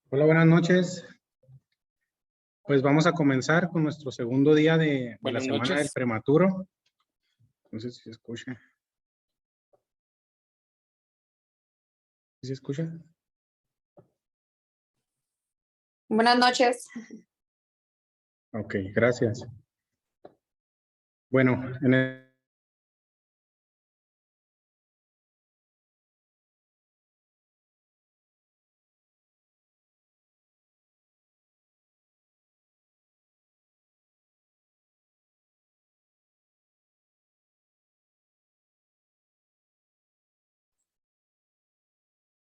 Hola, buenas noches. Pues vamos a comenzar con nuestro segundo día de la semana del prematuro. No sé si se escucha. ¿Sí se escucha? Buenas noches. Ok, gracias. Bueno,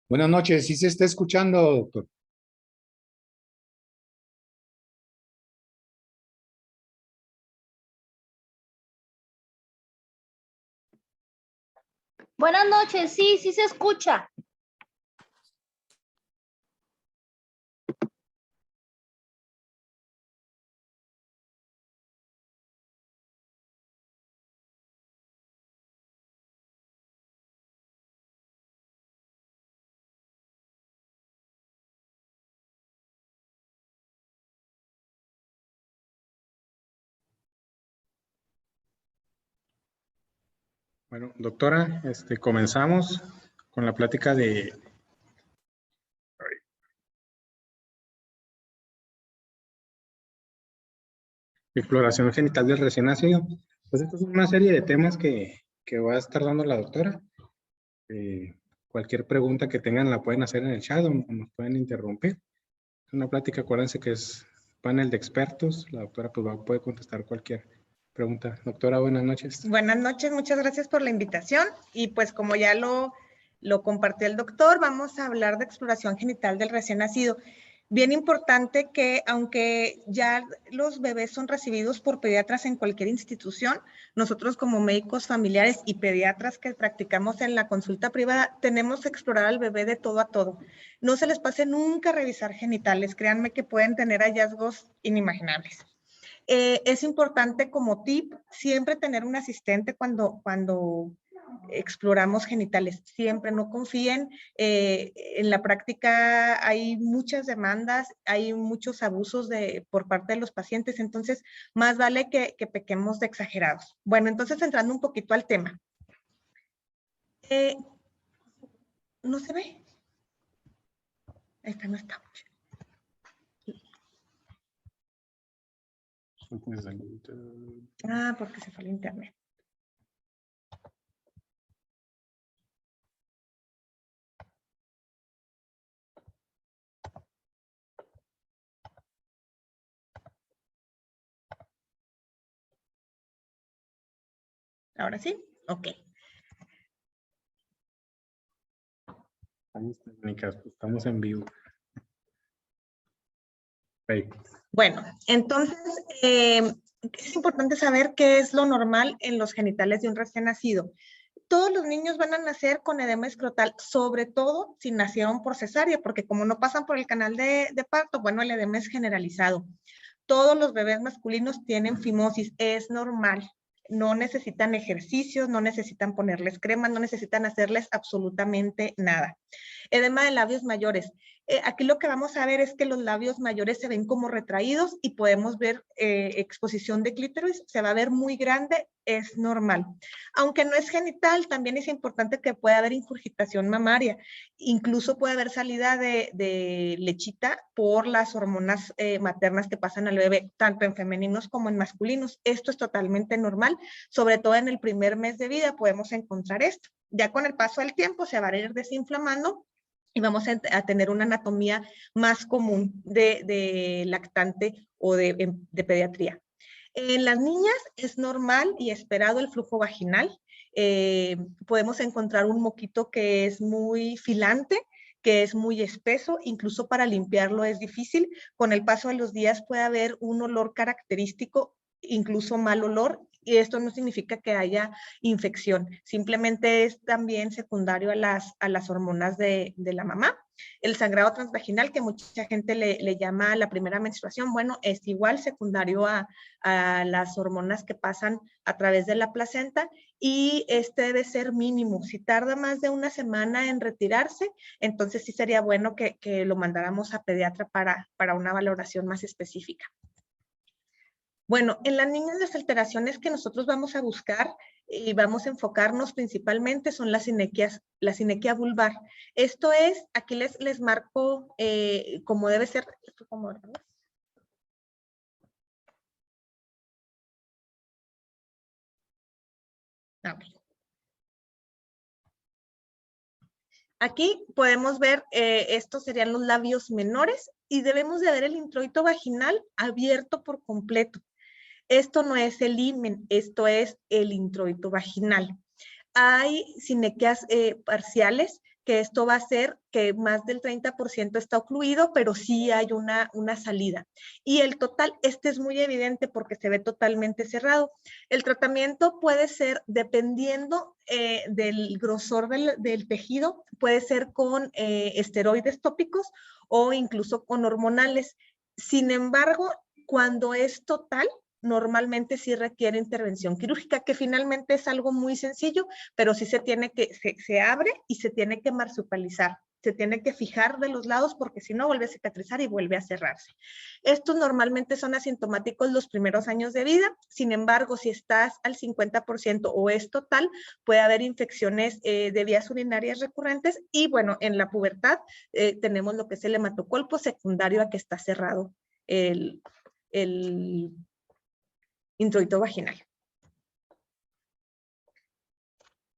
Buenas noches, ¿sí se está escuchando, doctor? Buenas noches, sí se escucha. bueno, doctora, comenzamos con la plática de exploración genital del recién nacido. Pues esta es una serie de temas que va a estar dando la doctora. Cualquier pregunta que tengan la pueden hacer en el chat o nos pueden interrumpir. Es una plática, acuérdense que es panel de expertos. La doctora pues puede contestar cualquier pregunta. Doctora, buenas noches. Buenas noches, muchas gracias por la invitación. Y pues como ya lo compartió el doctor, vamos a hablar de exploración genital del recién nacido. Bien importante que aunque ya los bebés son recibidos por pediatras en cualquier institución, nosotros como médicos familiares y pediatras que practicamos en la consulta privada, tenemos que explorar al bebé de todo a todo. No se les pase nunca revisar genitales, créanme que pueden tener hallazgos inimaginables. Es importante como tip siempre tener un asistente cuando exploramos genitales. Siempre no confíen. En la práctica hay muchas demandas, hay muchos abusos por parte de los pacientes, entonces más vale que pequemos de exagerados. Bueno, entonces entrando un poquito al tema. ¿No se ve? Esta no está. Ah, porque se fue el internet. ¿Ahora sí? Ok. Técnicas, pues estamos en vivo. Okay. Bueno, entonces es importante saber qué es lo normal en los genitales de un recién nacido. Todos los niños van a nacer con edema escrotal, sobre todo si nacieron por cesárea, porque como no pasan por el canal de parto, bueno, el edema es generalizado. Todos los bebés masculinos tienen fimosis, es normal. No necesitan ejercicios, no necesitan ponerles crema, no necesitan hacerles absolutamente nada. Edema de labios mayores. Aquí lo que vamos a ver es que los labios mayores se ven como retraídos y podemos ver exposición de clítoris, se va a ver muy grande, es normal. Aunque no es genital, también es importante que pueda haber ingurgitación mamaria. Incluso puede haber salida de lechita por las hormonas maternas que pasan al bebé, tanto en femeninos como en masculinos. Esto es totalmente normal, sobre todo en el primer mes de vida podemos encontrar esto. Ya con el paso del tiempo se va a ir desinflamando y vamos a tener una anatomía más común de lactante o de pediatría. En las niñas es normal y esperado el flujo vaginal. Podemos encontrar un moquito que es muy filante, que es muy espeso, incluso para limpiarlo es difícil. Con el paso de los días puede haber un olor característico, incluso mal olor, Y esto no significa que haya infección, simplemente es también secundario a las hormonas de la mamá. El sangrado transvaginal, que mucha gente le llama la primera menstruación, bueno, es igual secundario a las hormonas que pasan a través de la placenta, y este debe ser mínimo. Si tarda más de una semana en retirarse, entonces sí sería bueno que lo mandáramos a pediatra para una valoración más específica. Bueno, en las niñas las alteraciones que nosotros vamos a buscar y vamos a enfocarnos principalmente son la sinequia vulvar. Esto es, aquí les marco como debe ser. Aquí podemos ver, estos serían los labios menores y debemos de ver el introito vaginal abierto por completo. Esto no es el himen, esto es el introito vaginal. Hay sinequias parciales, que esto va a ser que más del 30% está ocluido, pero sí hay una salida. Y el total, este es muy evidente porque se ve totalmente cerrado. El tratamiento puede ser, dependiendo del grosor del tejido, puede ser con esteroides tópicos o incluso con hormonales. Sin embargo, cuando es total, normalmente sí requiere intervención quirúrgica, que finalmente es algo muy sencillo, pero sí se abre y se tiene que marsupializar, se tiene que fijar de los lados porque si no vuelve a cicatrizar y vuelve a cerrarse. Estos normalmente son asintomáticos los primeros años de vida, sin embargo, si estás al 50% o es total, puede haber infecciones de vías urinarias recurrentes y bueno, en la pubertad tenemos lo que es el hematocolpo secundario a que está cerrado el introito vaginal.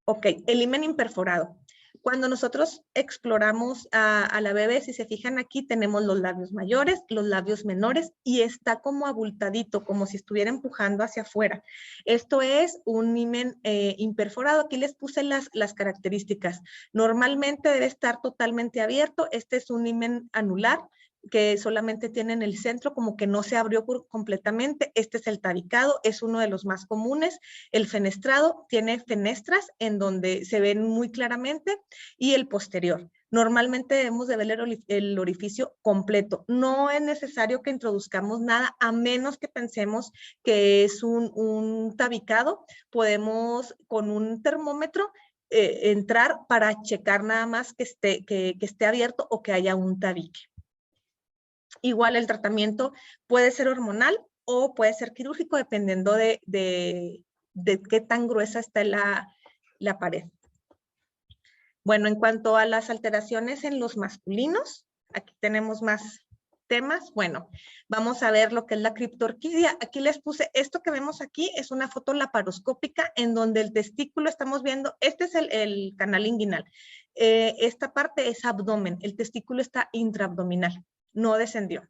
Ok, el himen imperforado. Cuando nosotros exploramos a la bebé, si se fijan aquí, tenemos los labios mayores, los labios menores y está como abultadito, como si estuviera empujando hacia afuera. Esto es un himen imperforado. Aquí les puse las características. Normalmente debe estar totalmente abierto. Este es un himen anular, que solamente tiene en el centro, como que no se abrió completamente. Este es el tabicado, es uno de los más comunes. El fenestrado tiene fenestras en donde se ven muy claramente, y el posterior. Normalmente debemos de ver el orificio completo. No es necesario que introduzcamos nada, a menos que pensemos que es un tabicado. Podemos con un termómetro entrar para checar nada más que esté abierto o que haya un tabique. Igual el tratamiento puede ser hormonal o puede ser quirúrgico, dependiendo de qué tan gruesa está la pared. Bueno, en cuanto a las alteraciones en los masculinos, aquí tenemos más temas. Bueno, vamos a ver lo que es la criptorquidia. Aquí les puse, esto que vemos aquí es una foto laparoscópica en donde el testículo, estamos viendo, este es el canal inguinal. Esta parte es abdomen, el testículo está intraabdominal, no descendió.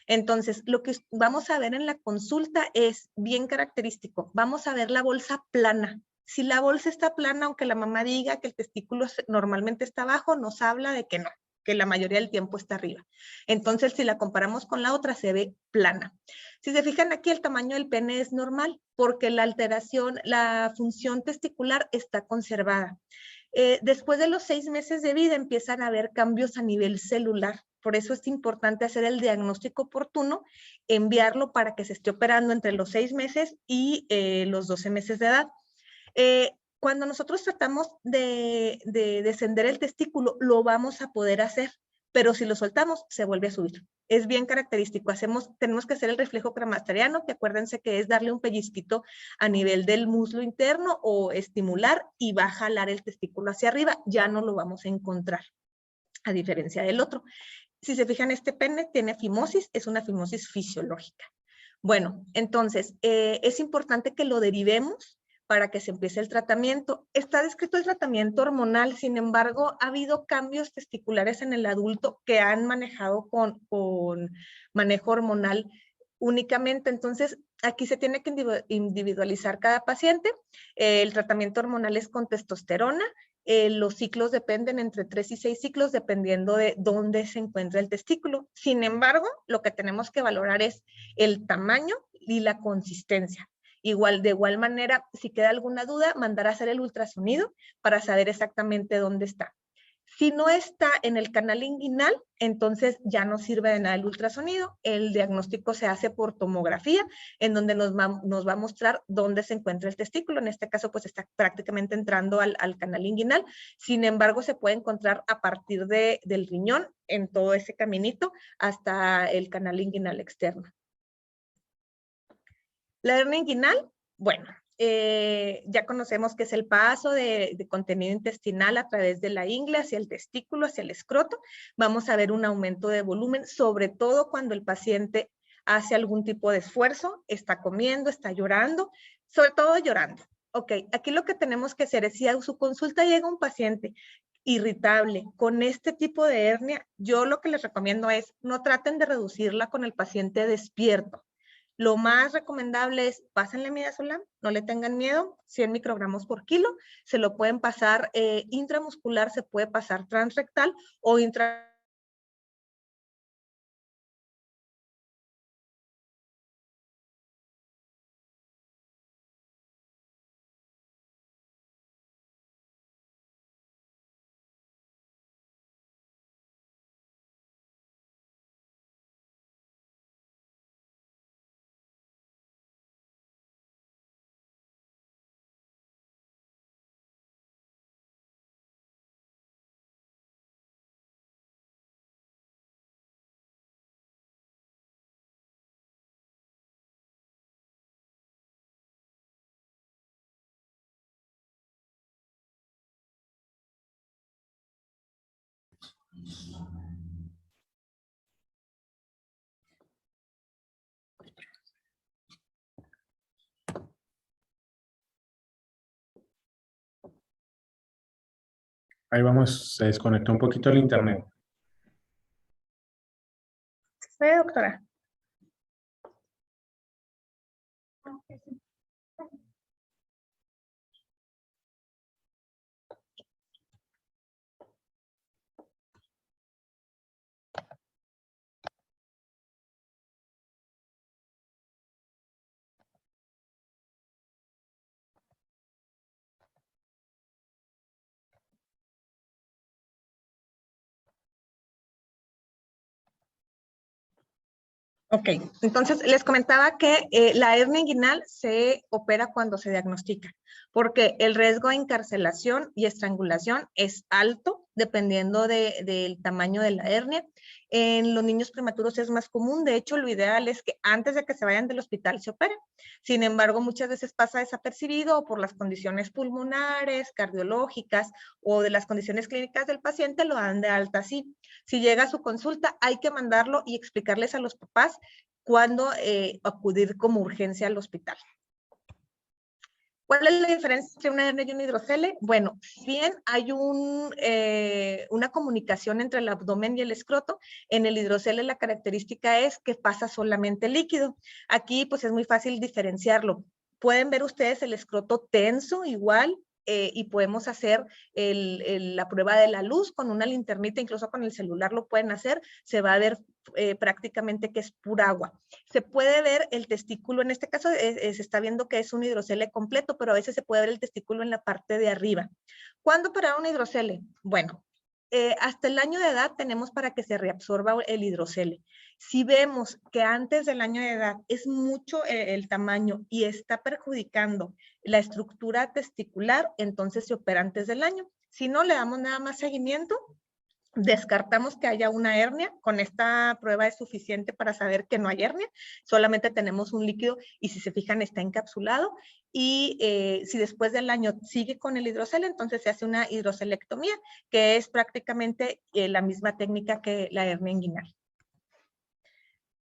Entonces, lo que vamos a ver en la consulta es bien característico. Vamos a ver la bolsa plana. Si la bolsa está plana, aunque la mamá diga que el testículo normalmente está abajo, nos habla de que no, que la mayoría del tiempo está arriba. Entonces, si la comparamos con la otra, se ve plana. Si se fijan aquí, el tamaño del pene es normal porque la alteración, la función testicular está conservada. Después de los 6 meses de vida empiezan a haber cambios a nivel celular. Por eso es importante hacer el diagnóstico oportuno, enviarlo para que se esté operando entre los 6 meses y los 12 meses de edad. Cuando nosotros tratamos de descender el testículo, lo vamos a poder hacer, pero si lo soltamos, se vuelve a subir. Es bien característico. Tenemos que hacer el reflejo cremasteriano, que acuérdense que es darle un pellizquito a nivel del muslo interno o estimular, y va a jalar el testículo hacia arriba. Ya no lo vamos a encontrar, a diferencia del otro. Si se fijan, este pene tiene fimosis, es una fimosis fisiológica. Bueno, entonces, es importante que lo derivemos para que se empiece el tratamiento. Está descrito el tratamiento hormonal, sin embargo, ha habido cambios testiculares en el adulto que han manejado con manejo hormonal únicamente. Entonces, aquí se tiene que individualizar cada paciente. El tratamiento hormonal es con testosterona. Los ciclos dependen entre 3 y 6 ciclos, dependiendo de dónde se encuentra el testículo. Sin embargo, lo que tenemos que valorar es el tamaño y la consistencia. De igual manera, si queda alguna duda, mandar a hacer el ultrasonido para saber exactamente dónde está. Si no está en el canal inguinal, entonces ya no sirve de nada el ultrasonido. El diagnóstico se hace por tomografía, en donde nos va a mostrar dónde se encuentra el testículo. En este caso, pues está prácticamente entrando al canal inguinal. Sin embargo, se puede encontrar a partir del riñón, en todo ese caminito, hasta el canal inguinal externo. La hernia inguinal, bueno, ya conocemos que es el paso de contenido intestinal a través de la ingle hacia el testículo, hacia el escroto. Vamos a ver un aumento de volumen, sobre todo cuando el paciente hace algún tipo de esfuerzo, está comiendo, está llorando, sobre todo llorando. Ok, aquí lo que tenemos que hacer es, si a su consulta llega un paciente irritable con este tipo de hernia, yo lo que les recomiendo es no traten de reducirla con el paciente despierto. Lo más recomendable es pásenle midazolam, no le tengan miedo, 100 microgramos por kilo, se lo pueden pasar intramuscular, se puede pasar transrectal o Ahí vamos, se desconectó un poquito el internet. Sí, doctora. Ok, entonces les comentaba que la hernia inguinal se opera cuando se diagnostica, porque el riesgo de encarcelación y estrangulación es alto dependiendo del tamaño de la hernia. En los niños prematuros es más común, de hecho lo ideal es que antes de que se vayan del hospital se operen. Sin embargo, muchas veces pasa desapercibido por las condiciones pulmonares, cardiológicas o de las condiciones clínicas del paciente, lo dan de alta así. Si llega a su consulta, hay que mandarlo y explicarles a los papás cuándo acudir como urgencia al hospital. ¿Cuál es la diferencia entre una hernia y un hidrocele? Bueno, si bien hay una comunicación entre el abdomen y el escroto, en el hidrocele la característica es que pasa solamente líquido. Aquí pues es muy fácil diferenciarlo. Pueden ver ustedes el escroto tenso igual, y podemos hacer la prueba de la luz con una linternita, incluso con el celular lo pueden hacer, se va a ver prácticamente que es pura agua. Se puede ver el testículo, en este caso se está viendo que es un hidrocele completo, pero a veces se puede ver el testículo en la parte de arriba. ¿Cuándo parar un hidrocele? Bueno, hasta el año de edad tenemos para que se reabsorba el hidrocele. Si vemos que antes del año de edad es mucho el tamaño y está perjudicando la estructura testicular, entonces se opera antes del año. Si no, le damos nada más seguimiento, descartamos que haya una hernia. Con esta prueba es suficiente para saber que no hay hernia, solamente tenemos un líquido y si se fijan está encapsulado, y si después del año sigue con el hidrocele, entonces se hace una hidrocelectomía, que es prácticamente la misma técnica que la hernia inguinal.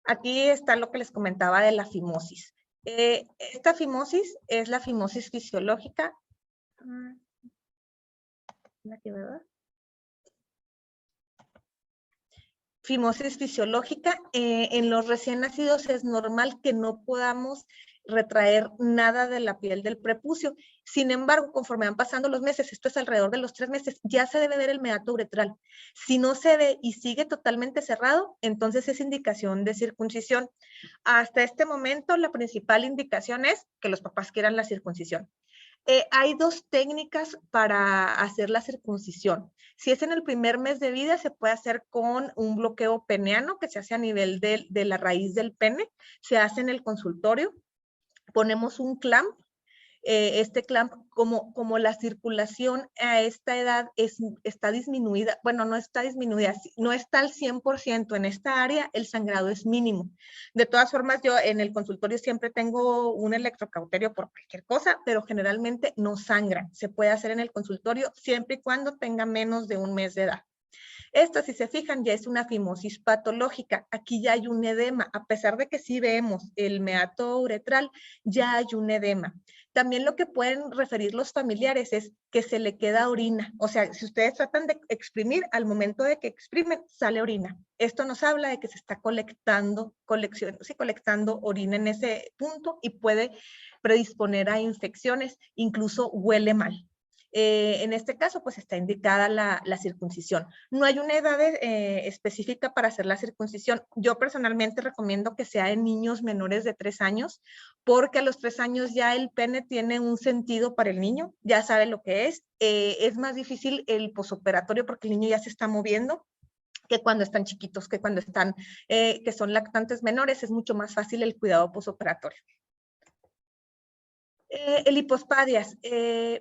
Aquí está lo que les comentaba de la fimosis. Esta fimosis es la fimosis fisiológica. Aquí, ¿verdad? Fimosis fisiológica. En los recién nacidos es normal que no podamos retraer nada de la piel del prepucio. Sin embargo, conforme van pasando los meses, esto es alrededor de los 3 meses, ya se debe ver el meato uretral. Si no se ve y sigue totalmente cerrado, entonces es indicación de circuncisión. Hasta este momento, la principal indicación es que los papás quieran la circuncisión. Hay 2 técnicas para hacer la circuncisión. Si es en el primer mes de vida, se puede hacer con un bloqueo peneano que se hace a nivel de la raíz del pene. Se hace en el consultorio. Ponemos un clamp. Este clamp, como la circulación a esta edad está disminuida, bueno, no está disminuida, no está al 100% en esta área, el sangrado es mínimo. De todas formas, yo en el consultorio siempre tengo un electrocauterio por cualquier cosa, pero generalmente no sangran. Se puede hacer en el consultorio siempre y cuando tenga menos de 1 mes de edad. Esto, si se fijan, ya es una fimosis patológica. Aquí ya hay un edema. A pesar de que sí vemos el meato uretral, ya hay un edema. También lo que pueden referir los familiares es que se le queda orina. O sea, si ustedes tratan de exprimir, al momento de que exprimen, sale orina. Esto nos habla de que se está colectando orina en ese punto y puede predisponer a infecciones, incluso huele mal. En este caso, pues está indicada la circuncisión. No hay una edad específica para hacer la circuncisión. Yo personalmente recomiendo que sea en niños menores de 3 años, porque a los 3 años ya el pene tiene un sentido para el niño, ya sabe lo que es. Es más difícil el posoperatorio porque el niño ya se está moviendo que cuando están chiquitos, que cuando están, que son lactantes menores, es mucho más fácil el cuidado posoperatorio. El hipospadias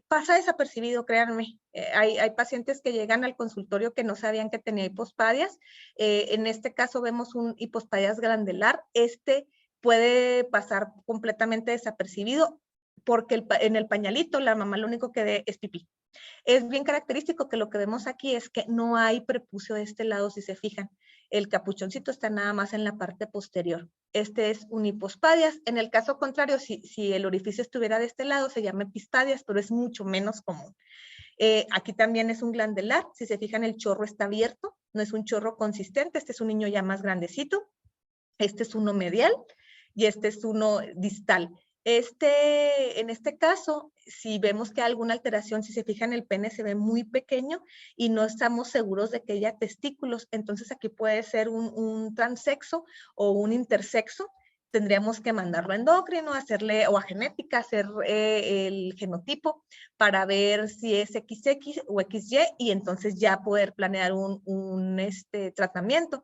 pasa desapercibido, créanme. Hay pacientes que llegan al consultorio que no sabían que tenía hipospadias. En este caso vemos un hipospadias glandular. Este puede pasar completamente desapercibido porque en el pañalito la mamá lo único que ve es pipí. Es bien característico que lo que vemos aquí es que no hay prepucio de este lado, si se fijan. El capuchoncito está nada más en la parte posterior. Este es un hipospadias. En el caso contrario, si el orificio estuviera de este lado, se llama epispadias, pero es mucho menos común. Aquí también es un glandular. Si se fijan, el chorro está abierto. No es un chorro consistente. Este es un niño ya más grandecito. Este es uno medial y este es uno distal. En este caso, si vemos que hay alguna alteración, si se fijan, el pene se ve muy pequeño y no estamos seguros de que haya testículos. Entonces aquí puede ser un transexo o un intersexo. Tendríamos que mandarlo a endocrino, hacerle, o a genética, hacer el genotipo para ver si es XX o XY y entonces ya poder planear un tratamiento.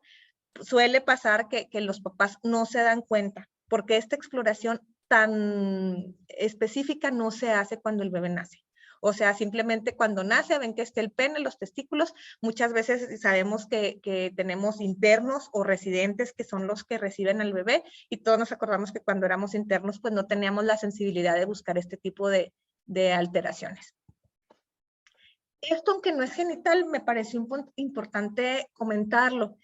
Suele pasar que los papás no se dan cuenta porque esta exploración tan específica no se hace cuando el bebé nace. O sea, simplemente cuando nace ven que está el pene, los testículos. Muchas veces sabemos que tenemos internos o residentes que son los que reciben al bebé y todos nos acordamos que cuando éramos internos pues no teníamos la sensibilidad de buscar este tipo de alteraciones. Esto, aunque no es genital, me pareció importante comentarlo.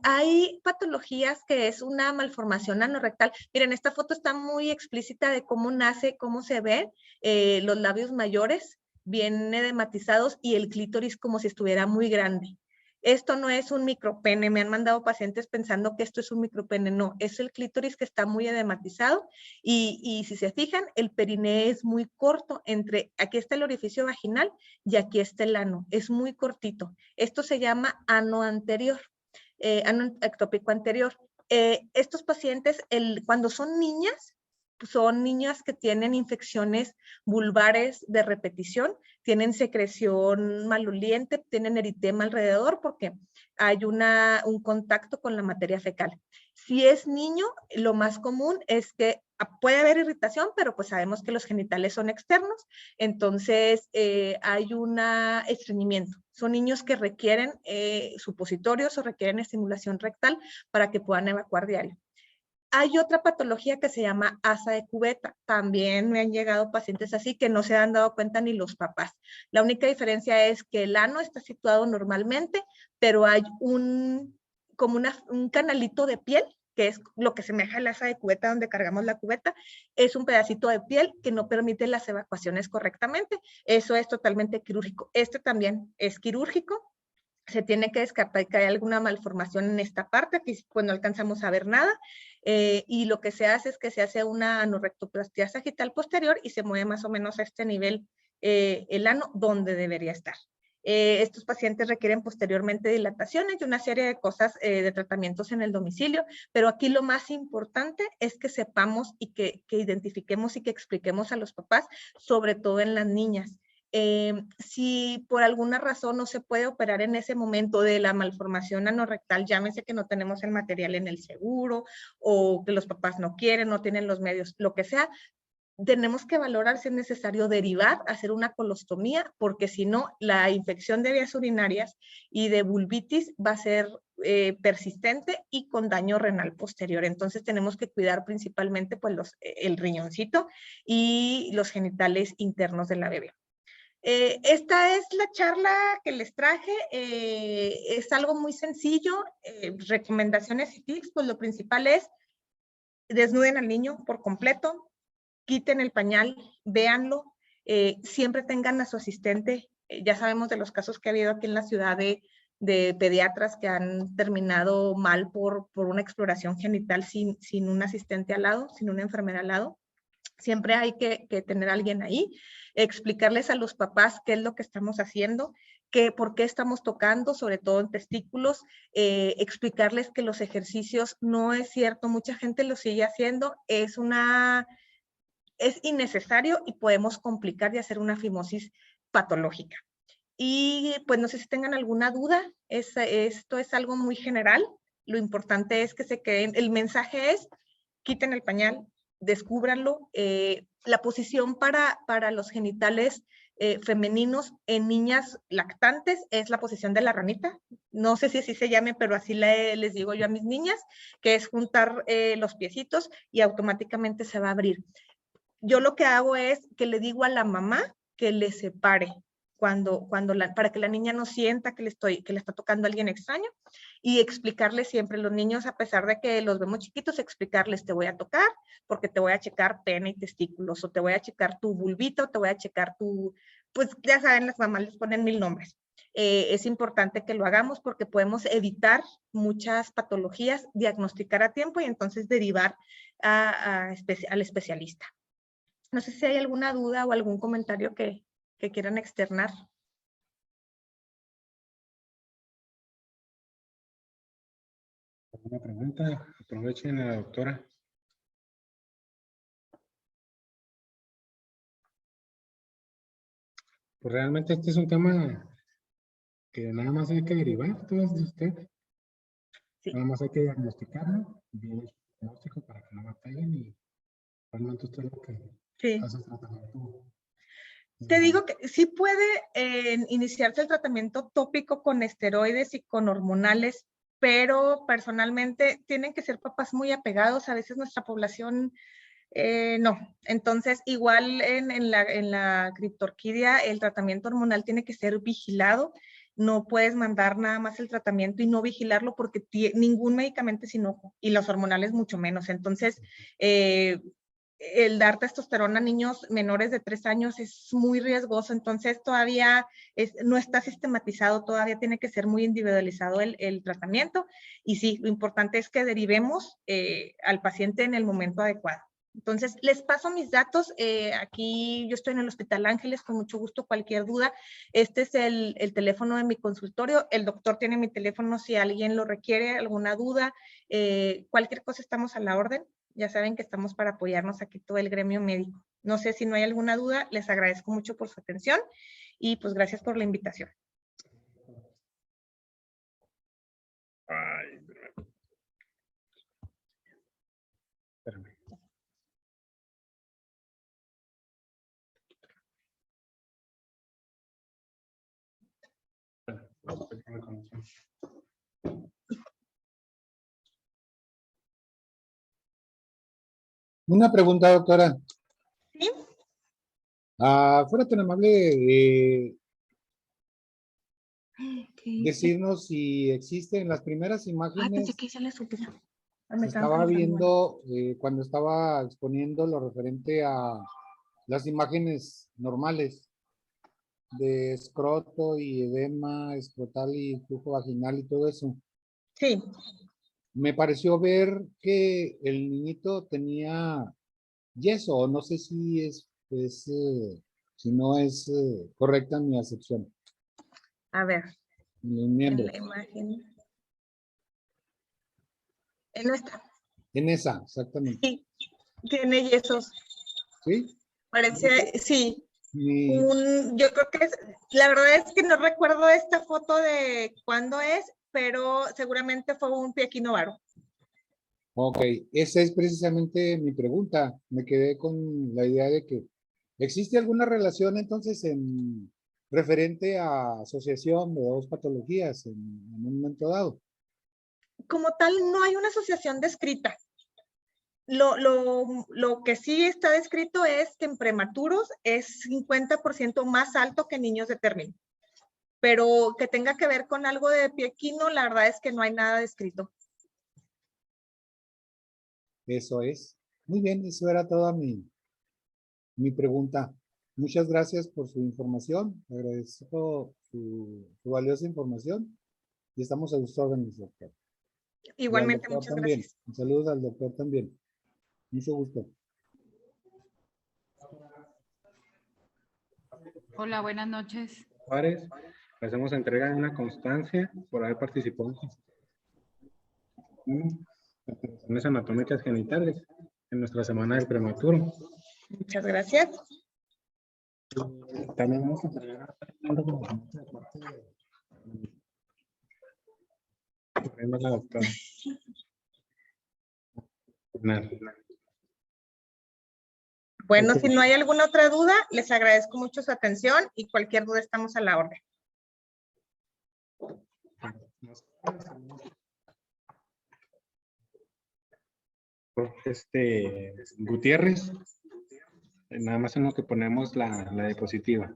Hay patologías que es una malformación anorrectal. Miren, esta foto está muy explícita de cómo nace, cómo se ve los labios mayores, bien edematizados y el clítoris como si estuviera muy grande. Esto no es un micropene, me han mandado pacientes pensando que esto es un micropene, no, es el clítoris que está muy edematizado y si se fijan, el periné es muy corto, aquí está el orificio vaginal y aquí está el ano, es muy cortito. Esto se llama ano anterior, ano ectópico anterior. Estos pacientes, cuando son niñas que tienen infecciones vulvares de repetición, tienen secreción maloliente, tienen eritema alrededor porque hay un contacto con la materia fecal. Si es niño, lo más común es que puede haber irritación, pero pues sabemos que los genitales son externos, entonces hay un estreñimiento. Son niños que requieren supositorios o requieren estimulación rectal para que puedan evacuar diario. Hay otra patología que se llama asa de cubeta. También me han llegado pacientes así que no se han dado cuenta ni los papás. La única diferencia es que el ano está situado normalmente, pero hay un canalito de piel, que es lo que semeja a la asa de cubeta donde cargamos la cubeta. Es un pedacito de piel que no permite las evacuaciones correctamente. Eso es totalmente quirúrgico. Este también es quirúrgico. Se tiene que descartar que hay alguna malformación en esta parte, que pues no alcanzamos a ver nada. y lo que se hace es que se hace una anorrectoplastia sagital posterior y se mueve más o menos a este nivel el ano donde debería estar. Estos pacientes requieren posteriormente dilataciones y una serie de cosas de tratamientos en el domicilio, pero aquí lo más importante es que sepamos y que identifiquemos y que expliquemos a los papás, sobre todo en las niñas. Si por alguna razón no se puede operar en ese momento de la malformación anorrectal, llámese que no tenemos el material en el seguro o que los papás no quieren, no tienen los medios, lo que sea, tenemos que valorar si es necesario derivar, hacer una colostomía, porque si no, la infección de vías urinarias y de vulvitis va a ser persistente y con daño renal posterior. Entonces tenemos que cuidar principalmente pues, el riñoncito y los genitales internos de la bebé. Esta es la charla que les traje, es algo muy sencillo, recomendaciones y tips, pues lo principal es desnuden al niño por completo, quiten el pañal, véanlo, siempre tengan a su asistente, ya sabemos de los casos que ha habido aquí en la ciudad de pediatras que han terminado mal por una exploración genital sin un asistente al lado, sin una enfermera al lado. Siempre hay que tener a alguien ahí, explicarles a los papás qué es lo que estamos haciendo, por qué estamos tocando, sobre todo en testículos, explicarles que los ejercicios no es cierto, mucha gente lo sigue haciendo, es innecesario y podemos complicar y hacer una fimosis patológica. Y pues no sé si tengan alguna duda, esto es algo muy general, lo importante es que se queden, el mensaje es, quiten el pañal, descúbranlo, la posición para los genitales femeninos en niñas lactantes es la posición de la ranita, no sé si así se llame, pero así les digo yo a mis niñas, que es juntar los piecitos y automáticamente se va a abrir. Yo lo que hago es que le digo a la mamá que le separe para que la niña no sienta que le está tocando a alguien extraño y explicarle siempre a los niños, a pesar de que los vemos chiquitos, explicarles te voy a tocar porque te voy a checar pene y testículos o te voy a checar tu vulvito, te voy a checar pues ya saben, las mamás les ponen 1000 nombres. Es importante que lo hagamos porque podemos evitar muchas patologías, diagnosticar a tiempo y entonces derivar al especialista. No sé si hay alguna duda o algún comentario que quieran externar. ¿Alguna pregunta? Aprovechen a la doctora. Pues realmente este es un tema que nada más hay que derivar, todo es de usted. Sí. Nada más hay que diagnosticarlo, bien el diagnóstico para que no batallen y realmente usted es lo que Sí. hace el tratamiento. Te digo que sí puede iniciarse el tratamiento tópico con esteroides y con hormonales, pero personalmente tienen que ser papás muy apegados. A veces nuestra población no. Entonces, igual en la criptorquidia, el tratamiento hormonal tiene que ser vigilado. No puedes mandar nada más el tratamiento y no vigilarlo porque ningún medicamento es inocuo y los hormonales mucho menos. Entonces, el dar testosterona a niños menores de 3 años es muy riesgoso, entonces todavía no está sistematizado, todavía tiene que ser muy individualizado el tratamiento y sí, lo importante es que derivemos al paciente en el momento adecuado. Entonces, les paso mis datos, aquí yo estoy en el Hospital Ángeles, con mucho gusto, cualquier duda, este es el teléfono de mi consultorio, el doctor tiene mi teléfono si alguien lo requiere, alguna duda, cualquier cosa estamos a la orden. Ya saben que estamos para apoyarnos aquí todo el gremio médico. No sé si no hay alguna duda, les agradezco mucho por su atención y pues gracias por la invitación. Ay, espérame. Una pregunta, doctora. ¿Sí? Fuera tan amable de ¿Qué decirnos si existen las primeras Ay, imágenes. pensé que ya le supiera. Se estaba viendo cuando estaba exponiendo lo referente a las imágenes normales de escroto y edema escrotal y flujo vaginal y todo eso. Sí. me pareció ver que el niñito tenía yeso, o no sé si si no es correcta mi acepción. A ver, En los en miembros. la imagen. En esta. En esa, exactamente. Sí, tiene yesos. ¿Sí? Parece, sí. Mi, Yo creo que la verdad es que no recuerdo esta foto de cuándo es, pero seguramente fue un pie equinovaro. ok, esa es precisamente mi pregunta. Me quedé con la idea de que ¿existe alguna relación entonces en referente a asociación de dos patologías en un momento dado? Como tal, no hay una asociación descrita. Lo que sí está descrito es que en prematuros es 50% más alto que niños de término. Pero que tenga que ver con algo de pie equino, la verdad es que no hay nada descrito. Eso es. Muy bien, eso era toda mi pregunta. Muchas gracias por su información. Agradezco su valiosa información y estamos a sus órdenes, doctor. Y al Igualmente, doctor muchas también. gracias. Un saludo al doctor también. Mucho gusto. Hola, buenas noches. Juárez, le hacemos entrega de una constancia por haber participado en operaciones anatómicas genitales en nuestra semana del prematuro. Muchas gracias. También vamos a entregar un documento de parte de la doctora. Bueno, si no hay alguna otra duda, les agradezco mucho su atención y cualquier duda estamos a la orden. Gutiérrez, nada más en lo que ponemos la diapositiva.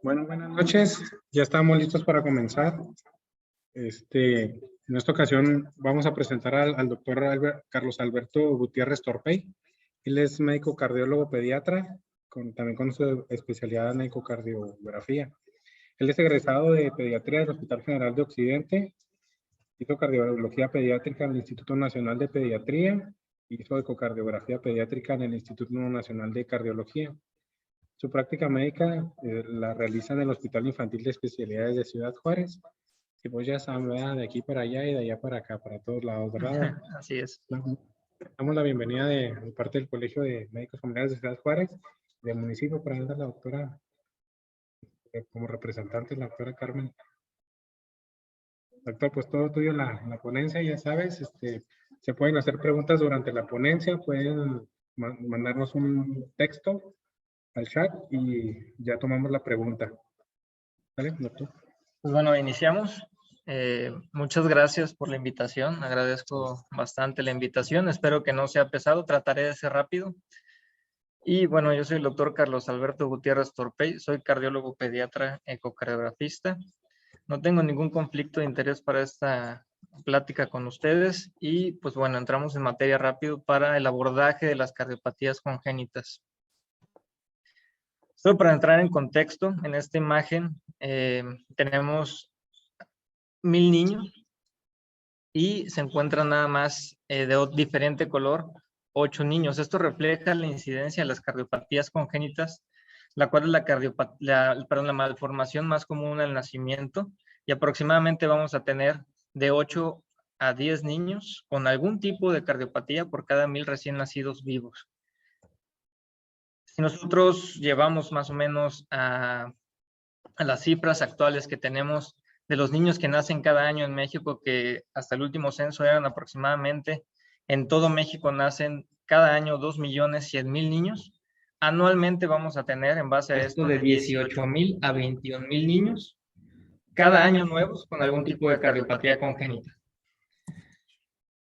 Bueno, buenas noches. Ya estamos listos para comenzar. En esta ocasión vamos a presentar al doctor Carlos Alberto Gutiérrez Torpey. Él es médico cardiólogo pediatra, también con su especialidad en ecocardiografía. Él es egresado de pediatría del Hospital General de Occidente, hizo cardiología pediátrica en el Instituto Nacional de Pediatría, hizo ecocardiografía pediátrica en el Instituto Nacional de Cardiología. Su práctica médica la realiza en el Hospital Infantil de Especialidades de Ciudad Juárez. Y pues ya saben, ¿verdad? De aquí para allá y de allá para acá, para todos lados, ¿verdad? Así es. Damos la bienvenida de parte del Colegio de Médicos Familiares de Ciudad Juárez, del municipio, para dar a la doctora, como representante, la doctora Carmen. Doctor, pues todo tuyo en la ponencia, ya sabes, se pueden hacer preguntas durante la ponencia, pueden mandarnos un texto al chat y ya tomamos la pregunta. ¿Vale, doctor? Pues bueno, iniciamos. Muchas gracias por la invitación. Agradezco bastante la invitación. Espero que no sea pesado. Trataré de ser rápido. Y bueno, yo soy el doctor Carlos Alberto Gutiérrez Torpey. Soy cardiólogo pediatra ecocardiografista. No tengo ningún conflicto de interés para esta plática con ustedes. Y pues bueno, entramos en materia rápido para el abordaje de las cardiopatías congénitas. Solo para entrar en contexto, en esta imagen tenemos 1000 niños y se encuentran nada más de diferente color 8 niños. Esto refleja la incidencia de las cardiopatías congénitas, la cual es la malformación más común al nacimiento, y aproximadamente vamos a tener de 8 a 10 niños con algún tipo de cardiopatía por cada 1000 recién nacidos vivos. Si nosotros llevamos más o menos a las cifras actuales que tenemos de los niños que nacen cada año en México, que hasta el último censo eran aproximadamente, en todo México nacen cada año 2.100.000 niños, anualmente vamos a tener, en base a esto, de 18.000 a 21.000 niños cada año nuevos con algún tipo de cardiopatía congénita.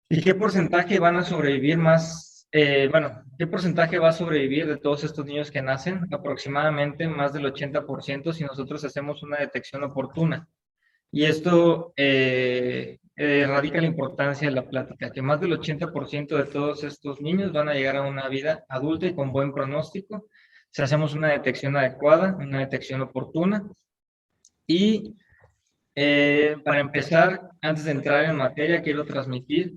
¿Y qué porcentaje van a sobrevivir más? ¿Qué porcentaje va a sobrevivir de todos estos niños que nacen? Aproximadamente más del 80% si nosotros hacemos una detección oportuna. Y esto radica la importancia de la plática, que más del 80% de todos estos niños van a llegar a una vida adulta y con buen pronóstico si hacemos una detección adecuada, una detección oportuna. Y para empezar, antes de entrar en materia, quiero transmitir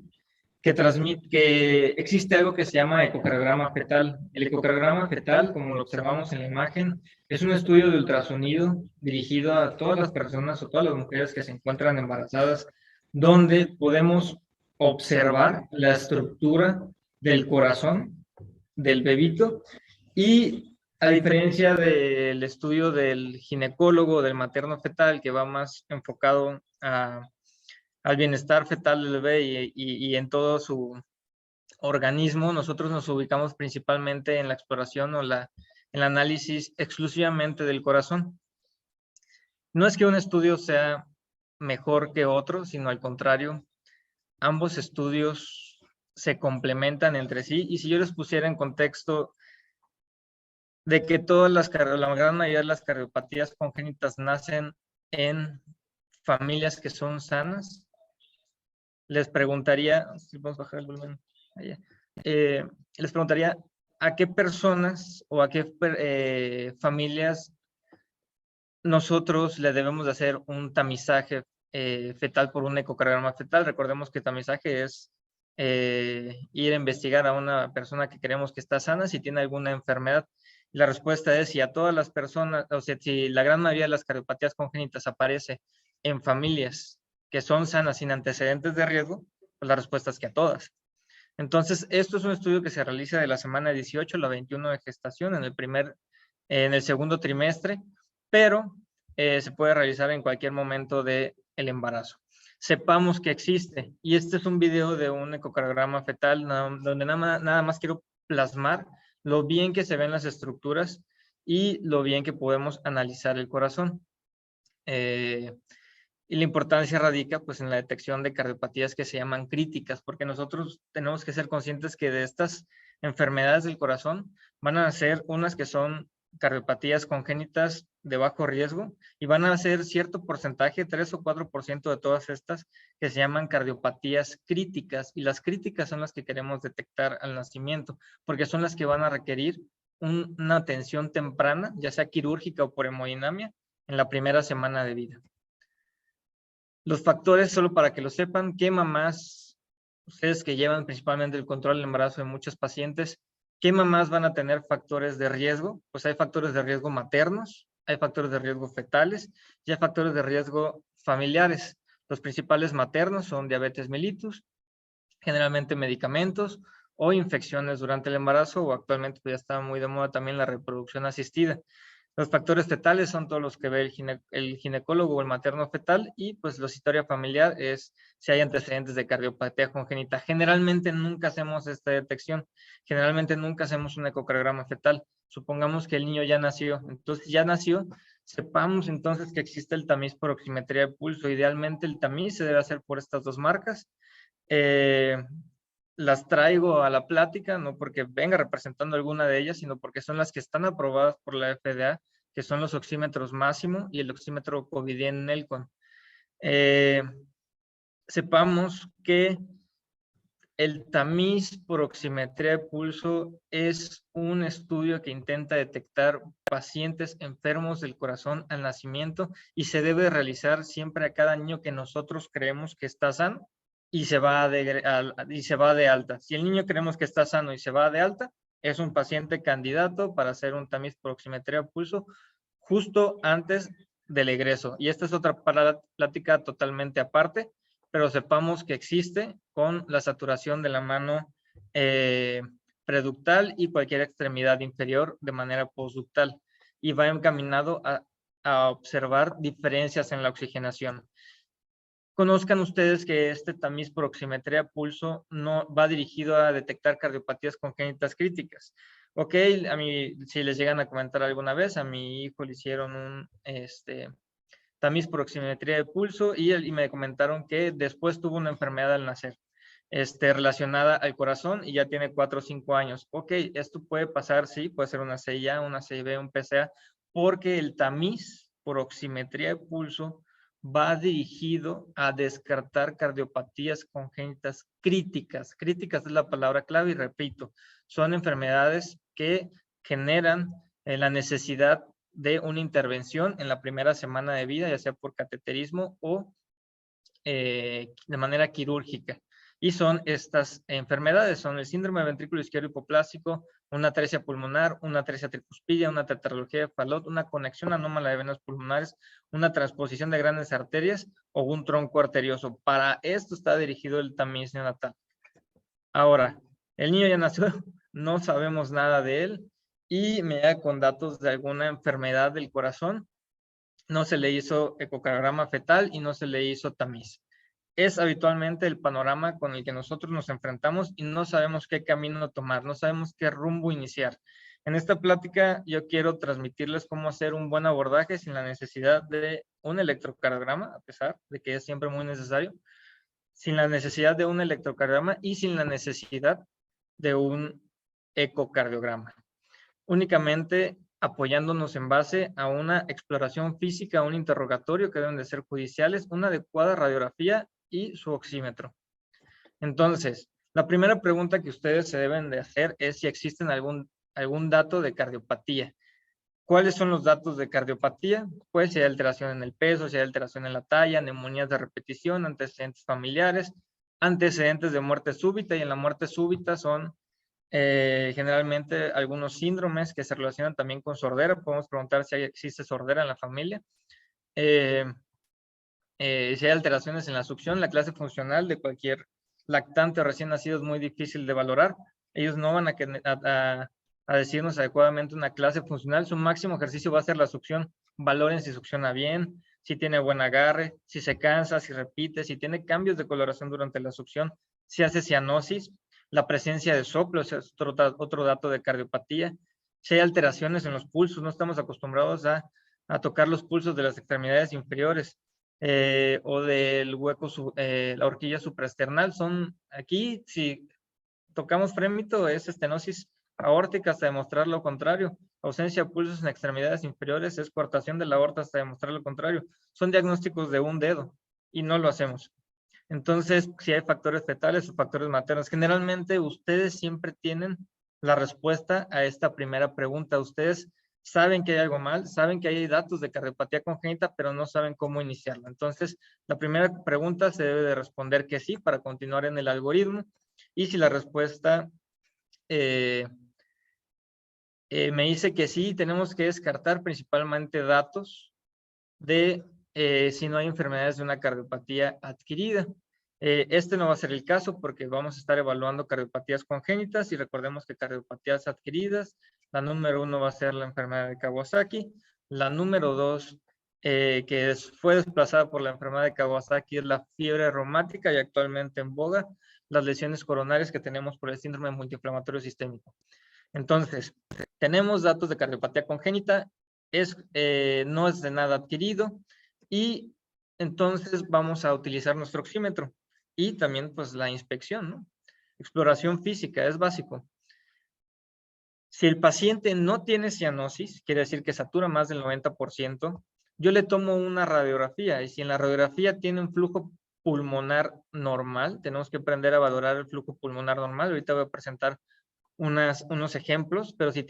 que existe algo que se llama ecocardiograma fetal. El ecocardiograma fetal, como lo observamos en la imagen, es un estudio de ultrasonido dirigido a todas las personas o todas las mujeres que se encuentran embarazadas, donde podemos observar la estructura del corazón del bebito, y a diferencia del estudio del ginecólogo, del materno fetal, que va más enfocado al bienestar fetal del bebé y en todo su organismo, nosotros nos ubicamos principalmente en la exploración o el análisis exclusivamente del corazón. No es que un estudio sea mejor que otro, sino al contrario, ambos estudios se complementan entre sí. Y si yo les pusiera en contexto de que la gran mayoría de las cardiopatías congénitas nacen en familias que son sanas, les preguntaría, si podemos bajar el volumen, allá, les preguntaría a qué personas o a qué familias nosotros le debemos de hacer un tamizaje fetal por un ecocardiograma fetal. Recordemos que tamizaje es ir a investigar a una persona que creemos que está sana si tiene alguna enfermedad. La respuesta es si a todas las personas, o sea, si la gran mayoría de las cardiopatías congénitas aparece en familias que son sanas sin antecedentes de riesgo, pues la respuesta es que a todas. Entonces, esto es un estudio que se realiza de la semana 18 a la 21 de gestación en el segundo trimestre, pero se puede realizar en cualquier momento del embarazo. Sepamos que existe, y este es un video de un ecocardiograma fetal donde nada más quiero plasmar lo bien que se ven las estructuras y lo bien que podemos analizar el corazón. Y la importancia radica pues en la detección de cardiopatías que se llaman críticas, porque nosotros tenemos que ser conscientes que de estas enfermedades del corazón van a ser unas que son cardiopatías congénitas de bajo riesgo y van a ser cierto porcentaje, 3 o 4% de todas estas que se llaman cardiopatías críticas, y las críticas son las que queremos detectar al nacimiento porque son las que van a requerir una atención temprana, ya sea quirúrgica o por hemodinamia, en la primera semana de vida. Los factores, solo para que lo sepan, ¿qué mamás, ustedes que llevan principalmente el control del embarazo de muchos pacientes, qué mamás van a tener factores de riesgo? Pues hay factores de riesgo maternos, hay factores de riesgo fetales y hay factores de riesgo familiares. Los principales maternos son diabetes mellitus, generalmente medicamentos o infecciones durante el embarazo, o actualmente pues ya está muy de moda también la reproducción asistida. Los factores fetales son todos los que ve el ginecólogo o el materno fetal, y pues la historia familiar es si hay antecedentes de cardiopatía congénita. Generalmente nunca hacemos esta detección, generalmente nunca hacemos un ecocardiograma fetal. Supongamos que el niño ya nació, entonces ya nació, sepamos entonces que existe el tamiz por oximetría de pulso. Idealmente el tamiz se debe hacer por estas dos marcas. Las traigo a la plática, no porque venga representando alguna de ellas, sino porque son las que están aprobadas por la FDA, que son los oxímetros Máximo y el oxímetro Covidien Nelcon. Sepamos que el tamiz por oximetría de pulso es un estudio que intenta detectar pacientes enfermos del corazón al nacimiento y se debe realizar siempre a cada niño que nosotros creemos que está sano y se va de alta. Si el niño creemos que está sano y se va de alta, es un paciente candidato para hacer un tamiz por oximetría de pulso justo antes del egreso. Y esta es otra plática totalmente aparte, pero sepamos que existe con la saturación de la mano preductal y cualquier extremidad inferior de manera postductal, y va encaminado a observar diferencias en la oxigenación. Conozcan ustedes que este tamiz por oximetría pulso no va dirigido a detectar cardiopatías congénitas críticas. Ok, a mí, si les llegan a comentar alguna vez, a mi hijo le hicieron un tamiz por oximetría de pulso y me comentaron que después tuvo una enfermedad al nacer, relacionada al corazón, y ya tiene 4 o 5 años. Ok, esto puede pasar, sí, puede ser una CIA, una CIB, un PCA, porque el tamiz por oximetría de pulso va dirigido a descartar cardiopatías congénitas críticas. Críticas es la palabra clave y repito, son enfermedades que generan la necesidad de una intervención en la primera semana de vida, ya sea por cateterismo o de manera quirúrgica. Y son estas enfermedades, son el síndrome de ventrículo izquierdo hipoplástico, una atresia pulmonar, una atresia tricuspidia, una tetralogía de Fallot, una conexión anómala de venas pulmonares, una transposición de grandes arterias o un tronco arterioso. Para esto está dirigido el tamiz neonatal. Ahora, el niño ya nació, no sabemos nada de él y me da con datos de alguna enfermedad del corazón. No se le hizo ecocardiograma fetal y no se le hizo tamiz. Es habitualmente el panorama con el que nosotros nos enfrentamos y no sabemos qué camino tomar, no sabemos qué rumbo iniciar. En esta plática yo quiero transmitirles cómo hacer un buen abordaje sin la necesidad de un electrocardiograma, a pesar de que es siempre muy necesario, sin la necesidad de un electrocardiograma y sin la necesidad de un ecocardiograma. Únicamente apoyándonos en base a una exploración física, un interrogatorio que deben de ser judiciales, una adecuada radiografía y su oxímetro. Entonces, la primera pregunta que ustedes se deben de hacer es si existen algún dato de cardiopatía. ¿Cuáles son los datos de cardiopatía? Pues si hay alteración en el peso, si hay alteración en la talla, neumonías de repetición, antecedentes familiares, antecedentes de muerte súbita, y en la muerte súbita son generalmente algunos síndromes que se relacionan también con sordera. Podemos preguntar si existe sordera en la familia. Si hay alteraciones en la succión, la clase funcional de cualquier lactante o recién nacido es muy difícil de valorar. Ellos no van a decirnos adecuadamente una clase funcional. Su máximo ejercicio va a ser la succión. Valoren si succiona bien, si tiene buen agarre, si se cansa, si repite, si tiene cambios de coloración durante la succión, si hace cianosis, la presencia de soplo, es otro dato de cardiopatía. Si hay alteraciones en los pulsos, no estamos acostumbrados a tocar los pulsos de las extremidades inferiores o del hueco, la horquilla supraesternal. Son aquí, si tocamos frémito, es estenosis aórtica hasta demostrar lo contrario. Ausencia de pulsos en extremidades inferiores es coartación de la aorta hasta demostrar lo contrario. Son diagnósticos de un dedo y no lo hacemos. Entonces, si hay factores fetales o factores maternos, generalmente ustedes siempre tienen la respuesta a esta primera pregunta. Ustedes saben que hay algo mal, saben que hay datos de cardiopatía congénita, pero no saben cómo iniciarla. Entonces, la primera pregunta se debe de responder que sí para continuar en el algoritmo. Y si la respuesta me dice que sí, tenemos que descartar principalmente datos de si no hay enfermedades de una cardiopatía adquirida. Este no va a ser el caso porque vamos a estar evaluando cardiopatías congénitas y recordemos que cardiopatías adquiridas, la número 1 va a ser la enfermedad de Kawasaki, la número 2 fue desplazada por la enfermedad de Kawasaki es la fiebre reumática y actualmente en boga las lesiones coronarias que tenemos por el síndrome multiinflamatorio sistémico. Entonces, tenemos datos de cardiopatía congénita, no es de nada adquirido y entonces vamos a utilizar nuestro oxímetro y también pues la inspección, ¿no? Exploración física, es básico. Si el paciente no tiene cianosis, quiere decir que satura más del 90%, yo le tomo una radiografía y si en la radiografía tiene un flujo pulmonar normal, tenemos que aprender a valorar el flujo pulmonar normal. Ahorita voy a presentar unos ejemplos, pero si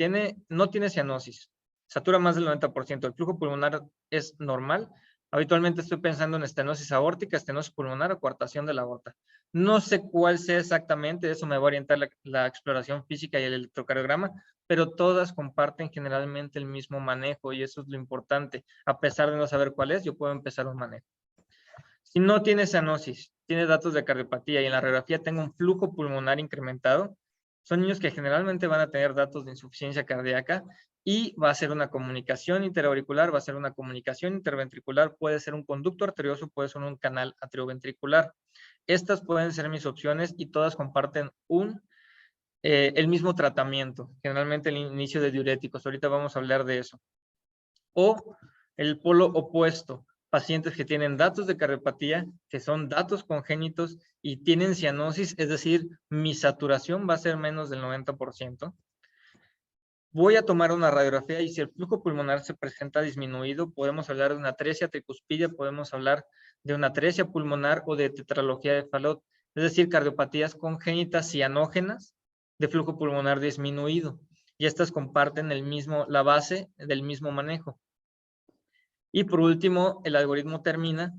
no tiene cianosis, satura más del 90%, el flujo pulmonar es normal, habitualmente estoy pensando en estenosis aórtica, estenosis pulmonar o coartación de la aorta. No sé cuál sea exactamente, eso me va a orientar la exploración física y el electrocardiograma, pero todas comparten generalmente el mismo manejo y eso es lo importante. A pesar de no saber cuál es, yo puedo empezar un manejo. Si no tiene cianosis, tiene datos de cardiopatía y en la radiografía tengo un flujo pulmonar incrementado, son niños que generalmente van a tener datos de insuficiencia cardíaca y va a ser una comunicación interauricular, va a ser una comunicación interventricular, puede ser un conducto arterioso, puede ser un canal atrioventricular. Estas pueden ser mis opciones y todas comparten el mismo tratamiento, generalmente el inicio de diuréticos. Ahorita vamos a hablar de eso. O el polo opuesto, pacientes que tienen datos de cardiopatía, que son datos congénitos y tienen cianosis, es decir, mi saturación va a ser menos del 90%. Voy a tomar una radiografía y si el flujo pulmonar se presenta disminuido, podemos hablar de una atresia tricuspidia, podemos hablar de una atresia pulmonar o de tetralogía de Fallot, es decir, cardiopatías congénitas cianógenas de flujo pulmonar disminuido. Y estas comparten la base del mismo manejo. Y por último, el algoritmo termina,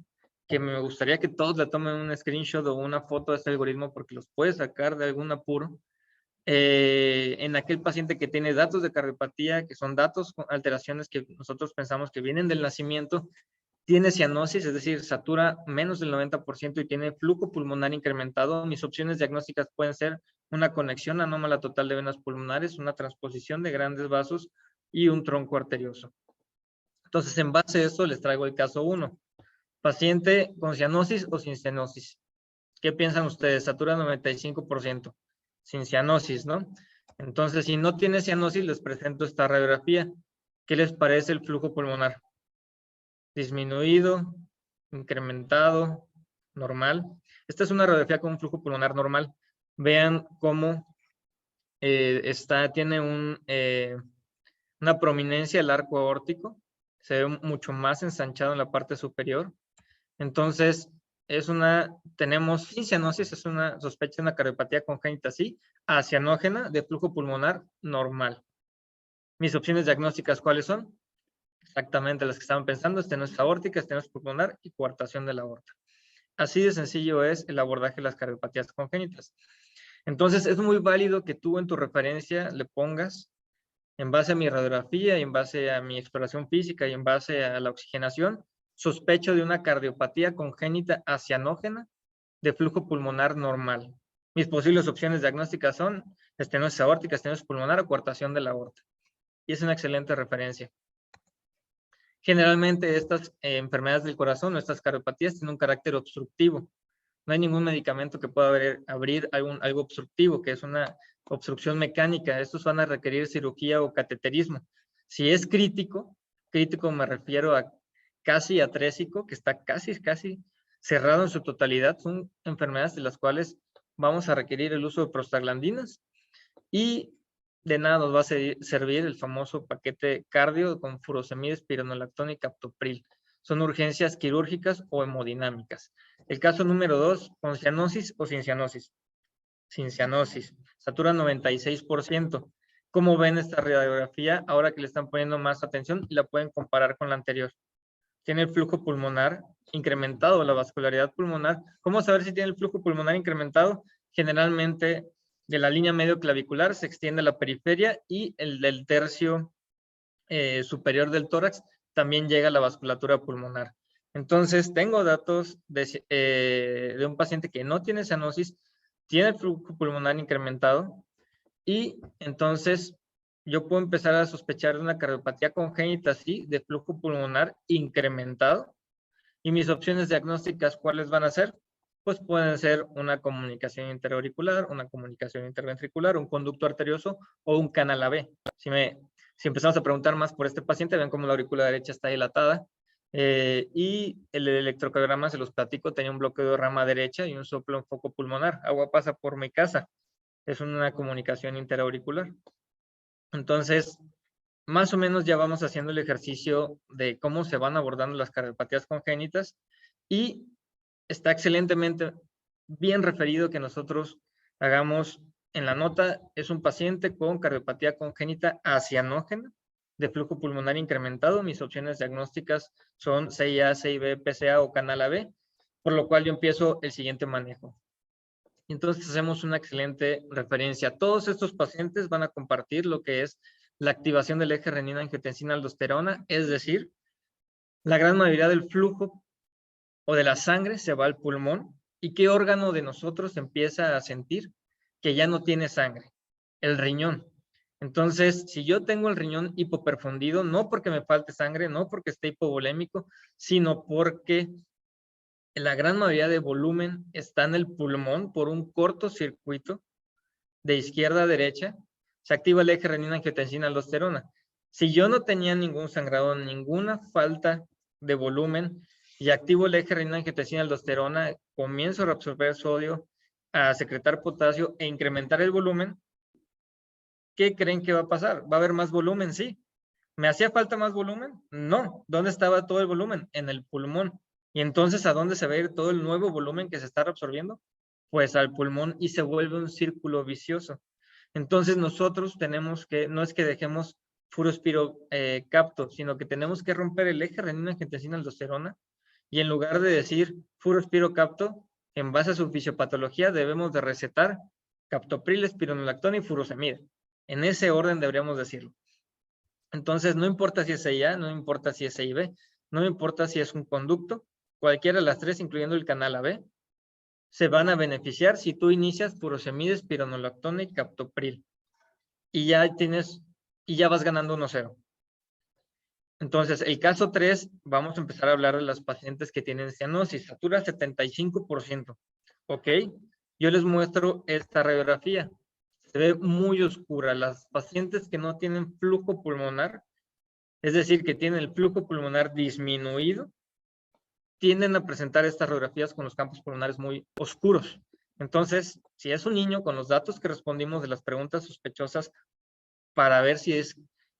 que me gustaría que todos le tomen un screenshot o una foto de este algoritmo porque los puede sacar de algún apuro. En aquel paciente que tiene datos de cardiopatía, que son datos con alteraciones que nosotros pensamos que vienen del nacimiento, tiene cianosis, es decir, satura menos del 90% y tiene flujo pulmonar incrementado. Mis opciones diagnósticas pueden ser una conexión anómala total de venas pulmonares, una transposición de grandes vasos y un tronco arterioso. Entonces, en base a eso, les traigo el caso 1. Paciente con cianosis o sin cianosis. ¿Qué piensan ustedes? Satura 95%. Sin cianosis, ¿no? Entonces, si no tiene cianosis, les presento esta radiografía. ¿Qué les parece el flujo pulmonar? Disminuido, incrementado, normal. Esta es una radiografía con un flujo pulmonar normal. Vean cómo tiene una prominencia del arco aórtico. Se ve mucho más ensanchado en la parte superior. Entonces, tenemos sin cianosis, es una sospecha de una cardiopatía congénita, sí, acianógena de flujo pulmonar normal. Mis opciones diagnósticas, ¿cuáles son? Exactamente las que estaban pensando, estenosis aórtica, estenosis pulmonar y coartación de la aorta. Así de sencillo es el abordaje de las cardiopatías congénitas. Entonces, es muy válido que tú en tu referencia le pongas, en base a mi radiografía, y en base a mi exploración física y en base a la oxigenación, sospecho de una cardiopatía congénita acianógena de flujo pulmonar normal. Mis posibles opciones diagnósticas son estenosis aórtica, estenosis pulmonar o coartación de la aorta. Y es una excelente referencia. Generalmente estas enfermedades del corazón o estas cardiopatías tienen un carácter obstructivo. No hay ningún medicamento que pueda abrir algo obstructivo, que es una obstrucción mecánica. Estos van a requerir cirugía o cateterismo. Si es crítico me refiero a casi atrésico, que está casi cerrado en su totalidad, son enfermedades de las cuales vamos a requerir el uso de prostaglandinas y de nada nos va a servir el famoso paquete cardio con furosemide, espironolactona y captopril. Son urgencias quirúrgicas o hemodinámicas. El caso número 2, con cianosis o sin cianosis. Sin cianosis, satura 96%. ¿Cómo ven esta radiografía? Ahora que le están poniendo más atención y la pueden comparar con la anterior. Tiene el flujo pulmonar incrementado, la vascularidad pulmonar. ¿Cómo saber si tiene el flujo pulmonar incrementado? Generalmente de la línea medio clavicular se extiende a la periferia y el del tercio superior del tórax también llega a la vasculatura pulmonar. Entonces, tengo datos de un paciente que no tiene cianosis, tiene el flujo pulmonar incrementado y entonces yo puedo empezar a sospechar de una cardiopatía congénita, sí, de flujo pulmonar incrementado. Y mis opciones diagnósticas, ¿cuáles van a ser? Pues pueden ser una comunicación interauricular, una comunicación interventricular, un conducto arterioso o un canal AB. Si empezamos a preguntar más por este paciente, ven cómo la aurícula derecha está dilatada. Y el electrocardiograma, se los platico, tenía un bloqueo de rama derecha y un soplo en foco pulmonar. Agua pasa por mi casa. Es una comunicación interauricular. Entonces, más o menos ya vamos haciendo el ejercicio de cómo se van abordando las cardiopatías congénitas y está excelentemente bien referido que nosotros hagamos en la nota. Es un paciente con cardiopatía congénita acianógena de flujo pulmonar incrementado. Mis opciones diagnósticas son CIA, CIB, PCA o canal AB, por lo cual yo empiezo el siguiente manejo. Entonces hacemos una excelente referencia. Todos estos pacientes van a compartir lo que es la activación del eje renina-angiotensina-aldosterona, es decir, la gran mayoría del flujo o de la sangre se va al pulmón. ¿Y qué órgano de nosotros empieza a sentir que ya no tiene sangre? El riñón. Entonces, si yo tengo el riñón hipoperfundido, no porque me falte sangre, no porque esté hipovolémico, sino porque la gran mayoría de volumen está en el pulmón por un cortocircuito de izquierda a derecha, se activa el eje renina-angiotensina-aldosterona. Si yo no tenía ningún sangrado, ninguna falta de volumen, y activo el eje renina-angiotensina-aldosterona, comienzo a reabsorber sodio, a secretar potasio e incrementar el volumen, ¿qué creen que va a pasar? ¿Va a haber más volumen? Sí. ¿Me hacía falta más volumen? No. ¿Dónde estaba todo el volumen? En el pulmón. Y entonces, ¿a dónde se va a ir todo el nuevo volumen que se está reabsorbiendo? Pues al pulmón, y se vuelve un círculo vicioso. Entonces nosotros tenemos que, no es que dejemos furospirocapto, sino que tenemos que romper el eje renina-angiotensina-aldosterona y en lugar de decir furospirocapto, en base a su fisiopatología debemos de recetar captopril, espironolactona y furosemide. En ese orden deberíamos decirlo. Entonces no importa si es CIA, no importa si es CIB, no importa si es un conducto, cualquiera de las tres, incluyendo el canal AB, se van a beneficiar si tú inicias furosemide, espironolactona y captopril. Y ya vas ganando 1-0. Entonces, el caso 3, vamos a empezar a hablar de las pacientes que tienen cianosis, satura 75%. ¿Ok? Yo les muestro esta radiografía. Se ve muy oscura. Las pacientes que no tienen flujo pulmonar, es decir, que tienen el flujo pulmonar disminuido, tienden a presentar estas radiografías con los campos pulmonares muy oscuros. Entonces, si es un niño, con los datos que respondimos de las preguntas sospechosas para ver si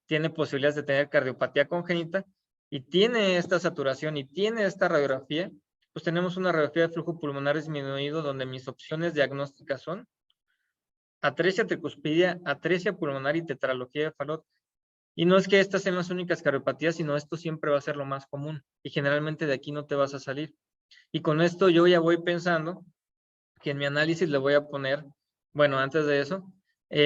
tiene posibilidades de tener cardiopatía congénita y tiene esta saturación y tiene esta radiografía, pues tenemos una radiografía de flujo pulmonar disminuido donde mis opciones diagnósticas son atresia tricuspidia, atresia pulmonar y tetralogía de Fallot. Y no es que estas sean las únicas cardiopatías, sino esto siempre va a ser lo más común. Y generalmente de aquí no te vas a salir. Y con esto yo ya voy pensando que en mi análisis le voy a poner, bueno, antes de eso,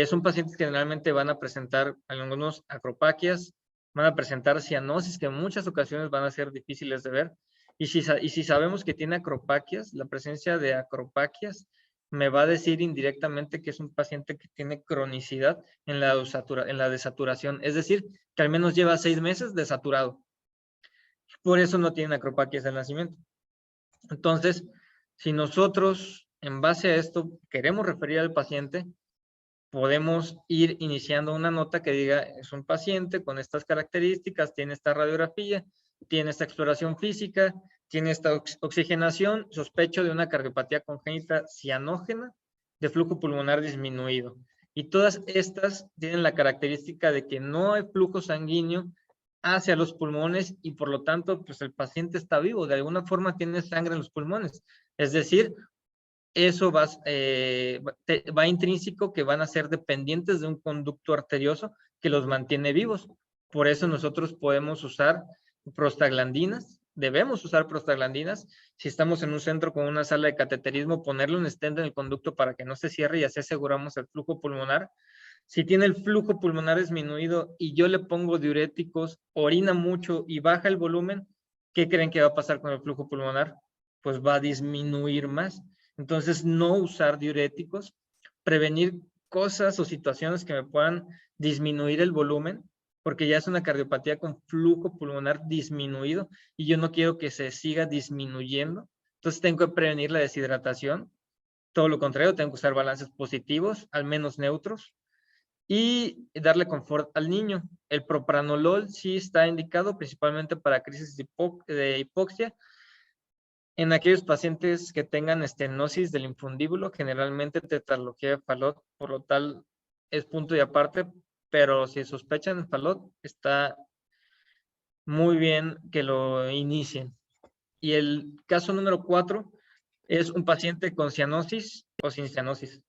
son pacientes que generalmente van a presentar algunos acropaquias, van a presentar cianosis, que en muchas ocasiones van a ser difíciles de ver. Y si sabemos que tiene acropaquias, la presencia de acropaquias me va a decir indirectamente que es un paciente que tiene cronicidad en la desaturación, es decir, que al menos lleva 6 meses desaturado. Por eso no tiene acropaquias del nacimiento. Entonces, si nosotros, en base a esto, queremos referir al paciente, podemos ir iniciando una nota que diga, es un paciente con estas características, tiene esta radiografía, tiene esta exploración física, tiene esta oxigenación, sospecho de una cardiopatía congénita cianógena de flujo pulmonar disminuido. Y todas estas tienen la característica de que no hay flujo sanguíneo hacia los pulmones y por lo tanto, pues el paciente está vivo, de alguna forma tiene sangre en los pulmones. Es decir, eso va intrínseco que van a ser dependientes de un conducto arterioso que los mantiene vivos. Por eso nosotros podemos usar prostaglandinas, debemos usar prostaglandinas. Si estamos en un centro con una sala de cateterismo, ponerle un stent en el conducto para que no se cierre y así aseguramos el flujo pulmonar. Si tiene el flujo pulmonar disminuido y yo le pongo diuréticos, orina mucho y baja el volumen, ¿qué creen que va a pasar con el flujo pulmonar? Pues va a disminuir más. Entonces, no usar diuréticos, prevenir cosas o situaciones que me puedan disminuir el volumen, porque ya es una cardiopatía con flujo pulmonar disminuido y yo no quiero que se siga disminuyendo. Entonces, tengo que prevenir la deshidratación. Todo lo contrario, tengo que usar balances positivos, al menos neutros, y darle confort al niño. El propranolol sí está indicado principalmente para crisis de hipoxia, en aquellos pacientes que tengan estenosis del infundíbulo, generalmente tetralogía de Fallot, por lo tal es punto y aparte, pero si sospechan Fallot, está muy bien que lo inicien. Y el caso número 4 es un paciente con cianosis o sin cianosis.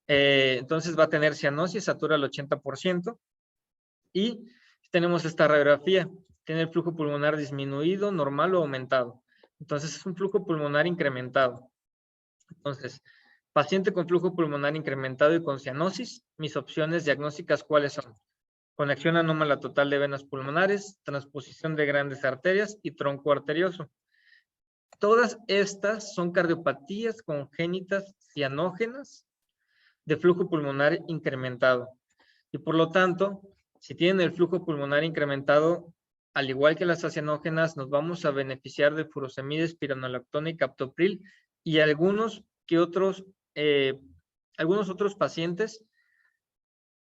Entonces va a tener cianosis, satura al 80%, y tenemos esta radiografía. Tiene el flujo pulmonar disminuido, normal o aumentado. Entonces es un flujo pulmonar incrementado. Entonces, paciente con flujo pulmonar incrementado y con cianosis, mis opciones diagnósticas, ¿cuáles son? Conexión anómala total de venas pulmonares, transposición de grandes arterias y tronco arterioso. Todas estas son cardiopatías congénitas cianógenas de flujo pulmonar incrementado. Y por lo tanto, si tienen el flujo pulmonar incrementado, al igual que las acianógenas, nos vamos a beneficiar de furosemida, espironolactona y captopril y algunos otros pacientes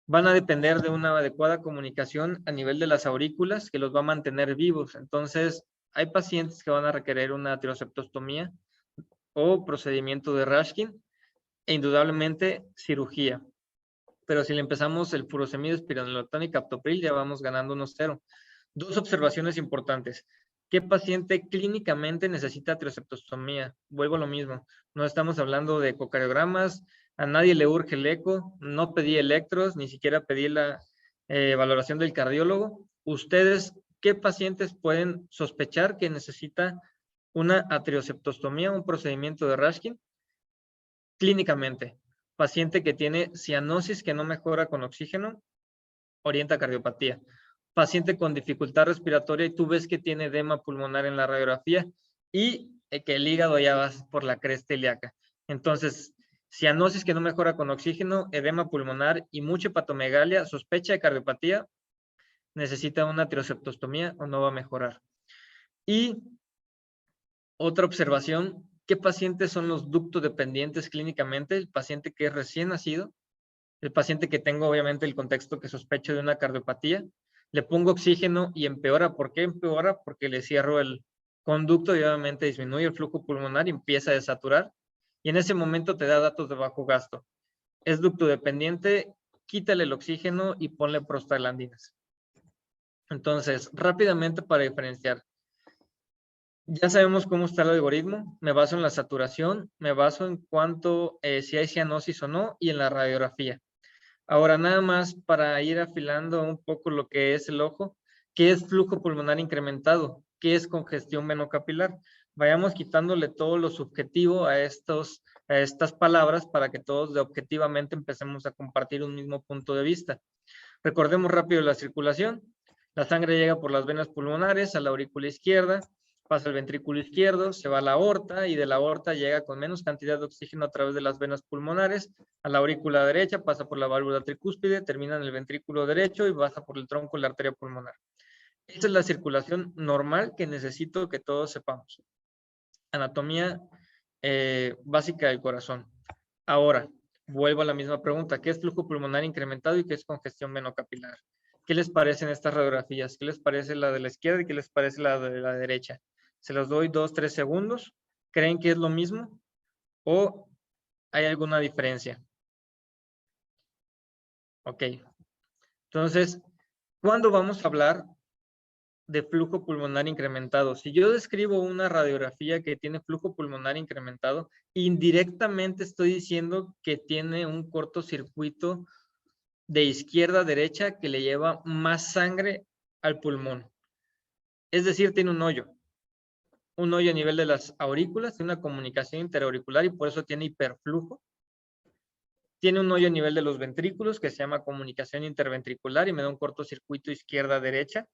van a depender de una adecuada comunicación a nivel de las aurículas que los va a mantener vivos. Entonces, hay pacientes que van a requerir una tiroceptostomía o procedimiento de Rashkin e indudablemente cirugía. Pero si le empezamos el furosemida, espironolactona y captopril, ya vamos ganando 1-0. Dos observaciones importantes. ¿Qué paciente clínicamente necesita tiroceptostomía? Vuelvo a lo mismo. No estamos hablando de ecocardiogramas, a nadie le urge el eco, no pedí electros, ni siquiera pedí la valoración del cardiólogo. Ustedes, ¿qué pacientes pueden sospechar que necesita una atrioceptostomía, un procedimiento de Rashkin? Clínicamente, paciente que tiene cianosis que no mejora con oxígeno, orienta a cardiopatía. Paciente con dificultad respiratoria y tú ves que tiene edema pulmonar en la radiografía y que el hígado ya va por la cresta ilíaca. Entonces, cianosis que no mejora con oxígeno, edema pulmonar y mucha hepatomegalia, sospecha de cardiopatía, necesita una tiroceptostomía o no va a mejorar. Y otra observación, ¿qué pacientes son los ductodependientes clínicamente? El paciente que es recién nacido, el paciente que tengo obviamente el contexto que sospecho de una cardiopatía, le pongo oxígeno y empeora. ¿Por qué empeora? Porque le cierro el conducto y obviamente disminuye el flujo pulmonar y empieza a desaturar. Y en ese momento te da datos de bajo gasto. Es ductodependiente, quítale el oxígeno y ponle prostaglandinas. Entonces, rápidamente para diferenciar. Ya sabemos cómo está el algoritmo. Me baso en la saturación, me baso en cuánto, si hay cianosis o no, y en la radiografía. Ahora, nada más para ir afilando un poco lo que es el ojo, ¿qué es flujo pulmonar incrementado? ¿Qué es congestión venocapilar? Vayamos quitándole todo lo subjetivo a estas palabras para que todos objetivamente empecemos a compartir un mismo punto de vista. Recordemos rápido la circulación. La sangre llega por las venas pulmonares a la aurícula izquierda, pasa al ventrículo izquierdo, se va a la aorta y de la aorta llega con menos cantidad de oxígeno a través de las venas pulmonares a la aurícula derecha, pasa por la válvula tricúspide, termina en el ventrículo derecho y pasa por el tronco de la arteria pulmonar. Esta es la circulación normal que necesito que todos sepamos. Anatomía básica del corazón. Ahora, vuelvo a la misma pregunta. ¿Qué es flujo pulmonar incrementado y qué es congestión venocapilar? ¿Qué les parecen estas radiografías? ¿Qué les parece la de la izquierda y qué les parece la de la derecha? Se los doy 2-3 segundos. ¿Creen que es lo mismo? ¿O hay alguna diferencia? Ok. Entonces, ¿cuándo vamos a hablar de flujo pulmonar incrementado? Si yo describo una radiografía que tiene flujo pulmonar incrementado, indirectamente estoy diciendo que tiene un cortocircuito de izquierda a derecha que le lleva más sangre al pulmón. Es decir, tiene un hoyo a nivel de las aurículas, tiene una comunicación interauricular y por eso tiene hiperflujo. Tiene un hoyo a nivel de los ventrículos que se llama comunicación interventricular y me da un cortocircuito izquierda-derecha.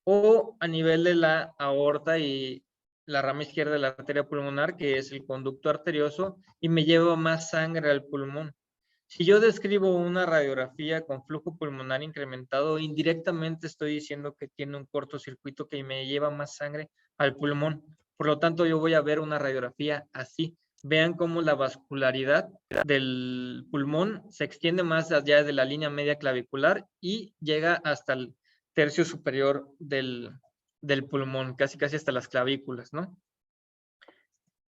O a nivel de la aorta y la rama izquierda de la arteria pulmonar, que es el conducto arterioso, y me lleva más sangre al pulmón. Si yo describo una radiografía con flujo pulmonar incrementado, indirectamente estoy diciendo que tiene un cortocircuito que me lleva más sangre al pulmón. Por lo tanto, yo voy a ver una radiografía así. Vean cómo la vascularidad del pulmón se extiende más allá de la línea media clavicular y llega hasta el tercio superior del pulmón, casi hasta las clavículas, ¿no?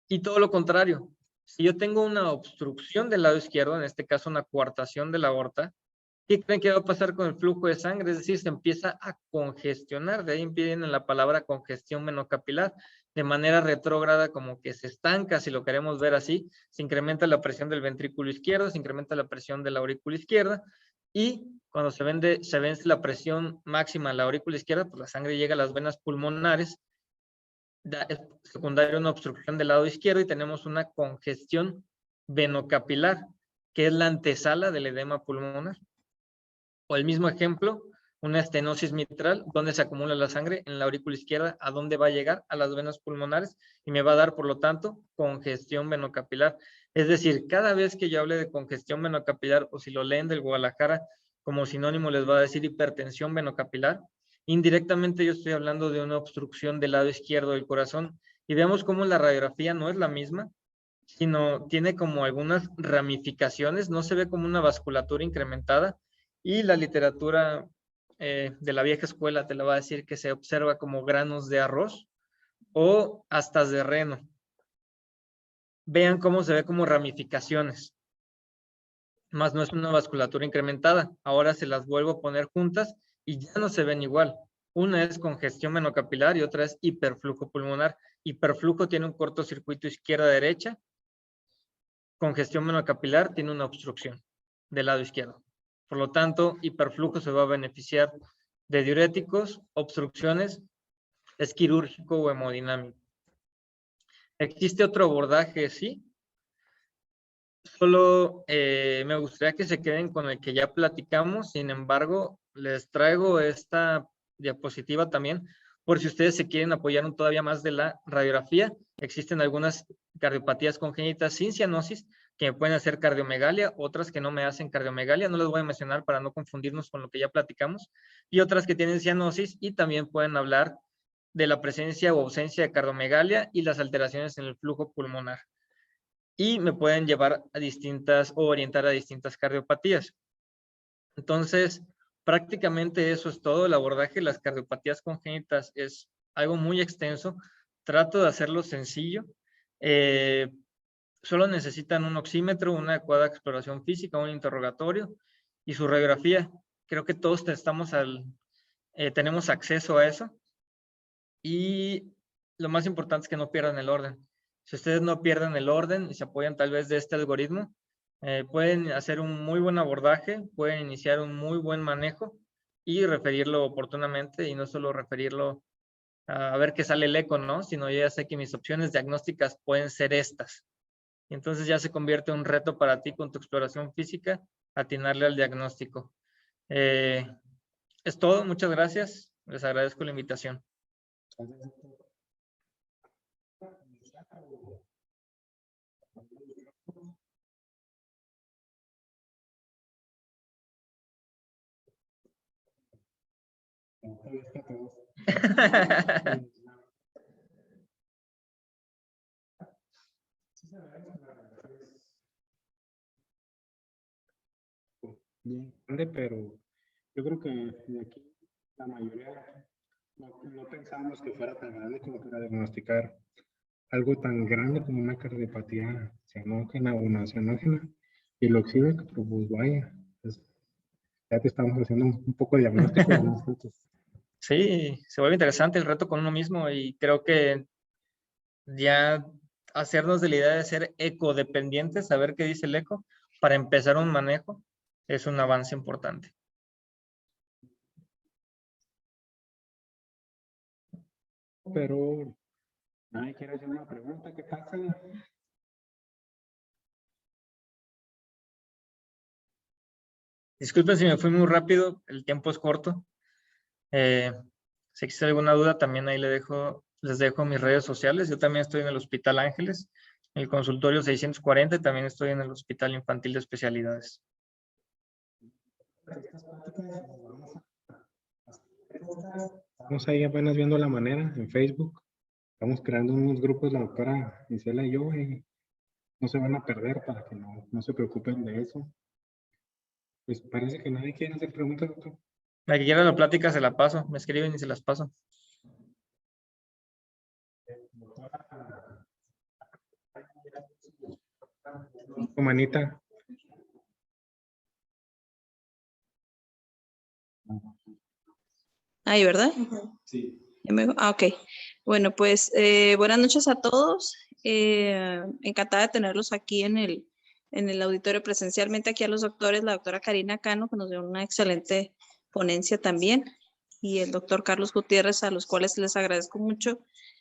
Y todo lo contrario. Si yo tengo una obstrucción del lado izquierdo, en este caso una coartación de la aorta, ¿qué creen que va a pasar con el flujo de sangre? Es decir, se empieza a congestionar, de ahí viene la palabra congestión venocapilar, de manera retrógrada, como que se estanca, si lo queremos ver así, se incrementa la presión del ventrículo izquierdo, se incrementa la presión de la aurícula izquierda, y cuando se vence la presión máxima en la aurícula izquierda, pues la sangre llega a las venas pulmonares, es secundaria una obstrucción del lado izquierdo y tenemos una congestión venocapilar, que es la antesala del edema pulmonar. O el mismo ejemplo, una estenosis mitral, donde se acumula la sangre en la aurícula izquierda, ¿a dónde va a llegar? A las venas pulmonares y me va a dar, por lo tanto, congestión venocapilar. Es decir, cada vez que yo hable de congestión venocapilar, o si lo leen del Guadalajara, como sinónimo les va a decir hipertensión venocapilar, indirectamente yo estoy hablando de una obstrucción del lado izquierdo del corazón. Y veamos cómo la radiografía no es la misma, sino tiene como algunas ramificaciones, no se ve como una vasculatura incrementada, y la literatura de la vieja escuela te la va a decir que se observa como granos de arroz o astas de reno. Vean cómo se ve como ramificaciones, más no es una vasculatura incrementada. Ahora se las vuelvo a poner juntas y ya no se ven igual. Una es congestión venocapilar y otra es hiperflujo pulmonar. Hiperflujo tiene un cortocircuito izquierda-derecha. Congestión venocapilar tiene una obstrucción del lado izquierdo. Por lo tanto, hiperflujo se va a beneficiar de diuréticos, obstrucciones, es quirúrgico o hemodinámico. ¿Existe otro abordaje? Sí. Solo me gustaría que se queden con el que ya platicamos. Sin embargo, les traigo esta diapositiva también, por si ustedes se quieren apoyar todavía más de la radiografía. Existen algunas cardiopatías congénitas sin cianosis que me pueden hacer cardiomegalia, otras que no me hacen cardiomegalia, no les voy a mencionar para no confundirnos con lo que ya platicamos, y otras que tienen cianosis y también pueden hablar de la presencia o ausencia de cardiomegalia y las alteraciones en el flujo pulmonar. Y me pueden llevar a distintas o orientar a distintas cardiopatías. Entonces, prácticamente eso es todo. El abordaje de las cardiopatías congénitas es algo muy extenso. Trato de hacerlo sencillo. Solo necesitan un oxímetro, una adecuada exploración física, un interrogatorio y su radiografía. Creo que todos tenemos acceso a eso. Y lo más importante es que no pierdan el orden. Si ustedes no pierden el orden y se apoyan tal vez de este algoritmo, pueden hacer un muy buen abordaje, pueden iniciar un muy buen manejo y referirlo oportunamente, y no solo referirlo a ver qué sale el eco, ¿no? Sino yo ya sé que mis opciones diagnósticas pueden ser estas. Y entonces ya se convierte en un reto para ti con tu exploración física, atinarle al diagnóstico. Es todo, muchas gracias. Les agradezco la invitación. Bien grande, pero yo creo que de aquí la mayoría no pensamos que fuera tan grande como para diagnosticar algo tan grande como una cardiopatía cianógena o no cianógena. Y el oxímetro, pues vaya, es Ya te estamos haciendo un poco de diagnóstico. Sí, se vuelve interesante el reto con uno mismo y creo que ya hacernos de la idea de ser ecodependientes, saber qué dice el eco, para empezar un manejo, es un avance importante. Pero nadie quiere hacer una pregunta. ¿Qué pasa? Disculpen si me fui muy rápido, el tiempo es corto. Si existe alguna duda, también ahí les dejo mis redes sociales. Yo también estoy en el Hospital Ángeles, en el consultorio 640, y también estoy en el Hospital Infantil de Especialidades. Estamos ahí apenas viendo la manera en Facebook. Estamos creando unos grupos, la doctora Isela y yo, y no se van a perder para que no se preocupen de eso. Pues parece que nadie quiere hacer preguntas, doctor. La que quiera la plática se la paso, me escriben y se las paso. Manita. Ahí, ¿verdad? Sí. Ok. Bueno, pues buenas noches a todos. Encantada de tenerlos aquí en el auditorio presencialmente, aquí a los doctores, la doctora Karina Cano, que nos dio una excelente ponencia también, y el doctor Carlos Gutiérrez, a los cuales les agradezco mucho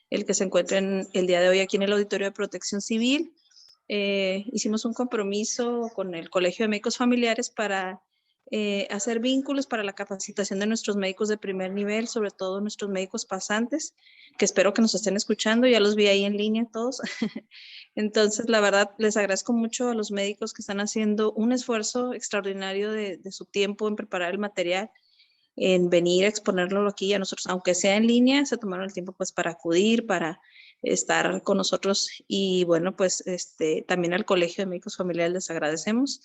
el que se encuentren el día de hoy aquí en el auditorio de Protección Civil. Hicimos un compromiso con el Colegio de Médicos Familiares para hacer vínculos para la capacitación de nuestros médicos de primer nivel, sobre todo nuestros médicos pasantes, que espero que nos estén escuchando, ya los vi ahí en línea todos. Entonces, la verdad, les agradezco mucho a los médicos que están haciendo un esfuerzo extraordinario de su tiempo en preparar el material, en venir a exponerlo aquí a nosotros, aunque sea en línea, se tomaron el tiempo pues para acudir, para estar con nosotros, y bueno, pues también al Colegio de Médicos Familiares les agradecemos.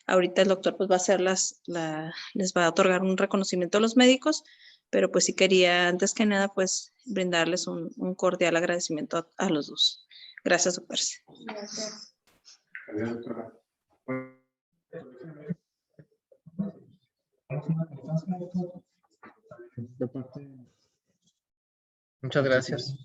Ahorita el doctor pues va a hacer les va a otorgar un reconocimiento a los médicos, pero pues sí quería antes que nada pues brindarles un cordial agradecimiento a los dos. Gracias, doctor. Gracias. Gracias, doctora. Muchas gracias.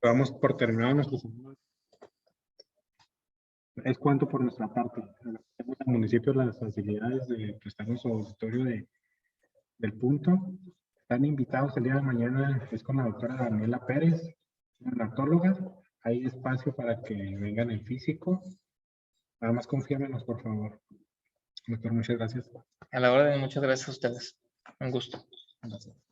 Vamos por terminado nuestro segundo. Es cuanto por nuestra parte. Tenemos al municipio las facilidades de prestarnos su auditorio del punto. Están invitados el día de mañana, es con la doctora Daniela Pérez, neonatóloga. Hay espacio para que vengan en físico. Nada más confíamenos, por favor. Doctor, muchas gracias. A la orden, muchas gracias a ustedes. Un gusto. Gracias.